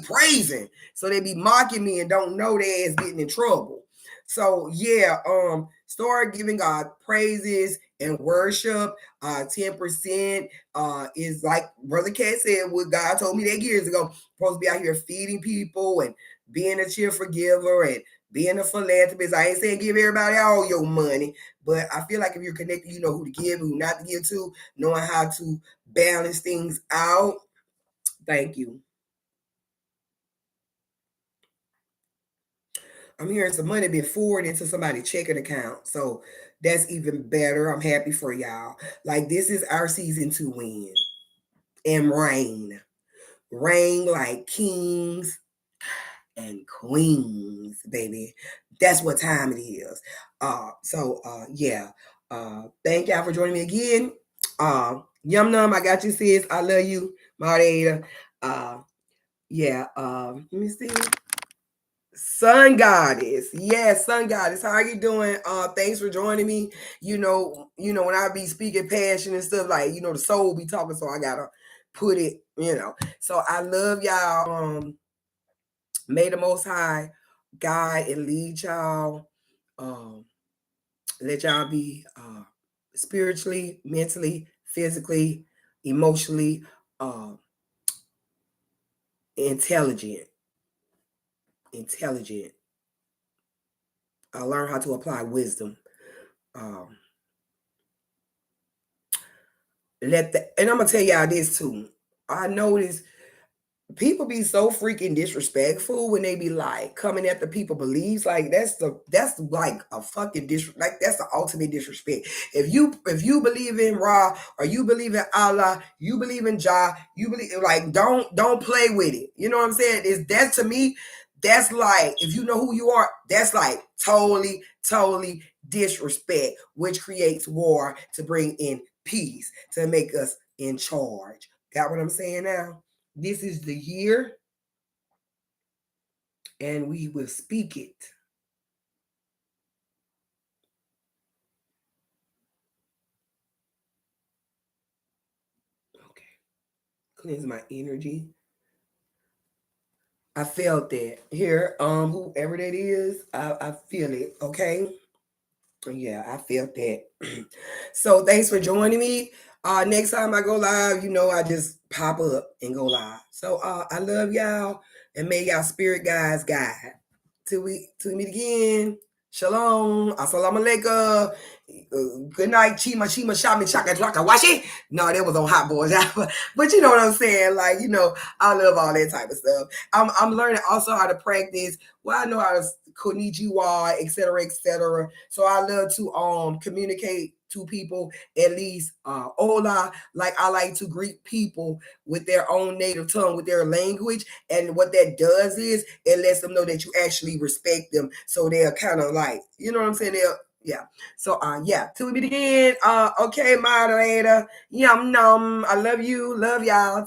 praising. So they be mocking me and don't know they ass getting in trouble. So yeah, start giving God praises and worship. 10% is like Brother Cat said, what God told me that years ago. Supposed to be out here feeding people and being a cheerful giver and being a philanthropist. I ain't saying give everybody all your money, but I feel like if you're connected, you know who to give, who not to give to, knowing how to balance things out. Thank you. I'm hearing some money being forwarded into somebody's checking account. So that's even better. I'm happy for y'all. Like, this is our season to win and reign. Reign like kings and queens, baby. That's what time it is. Yeah. Thank y'all for joining me again. Yum Num, I got you, sis. I love you, Marita. Yeah. Let me see. Sun Goddess. Yes, Sun Goddess. How are you doing? Thanks for joining me. When I be speaking passion and stuff, like, the soul be talking, so I gotta put it. So I love y'all. May the Most High guide and lead y'all. Let y'all be spiritually, mentally, physically, emotionally intelligent. I learn how to apply wisdom. And I'm gonna tell y'all this too. I notice people be so freaking disrespectful when they be like coming at the people beliefs. Like that's like a fucking like that's the ultimate disrespect. If you believe in Ra, or you believe in Allah, you believe in Jah, you believe, like, don't play with it. You know what I'm saying? Is that, to me, that's like, if you know who you are, that's like totally disrespect, which creates war to bring in peace, to make us in charge. Got what I'm saying now? This is the year, and we will speak it. Okay. Cleanse my energy. I felt that. Here, whoever that is, I feel it, okay? Yeah, I felt that. So thanks for joining me. Next time I go live, I just pop up and go live. So I love y'all, and may y'all spirit guides guide. Till we meet again. Shalom. Assalamu alaikum. Good night. Chima shami chaka chaka washi. No, that was on Hot Boys. But you know what I'm saying? Like, I love all that type of stuff. I'm learning also how to practice. Well, I know how to konnichiwa, etc., etc. So I love to communicate to people, at least hola. Like, I like to greet people with their own native tongue, with their language. And what that does is it lets them know that you actually respect them. So they're kind of like, you know what I'm saying? Yeah. So yeah, till we meet again. Okay, moderator. Yum num. I love you. Love y'all.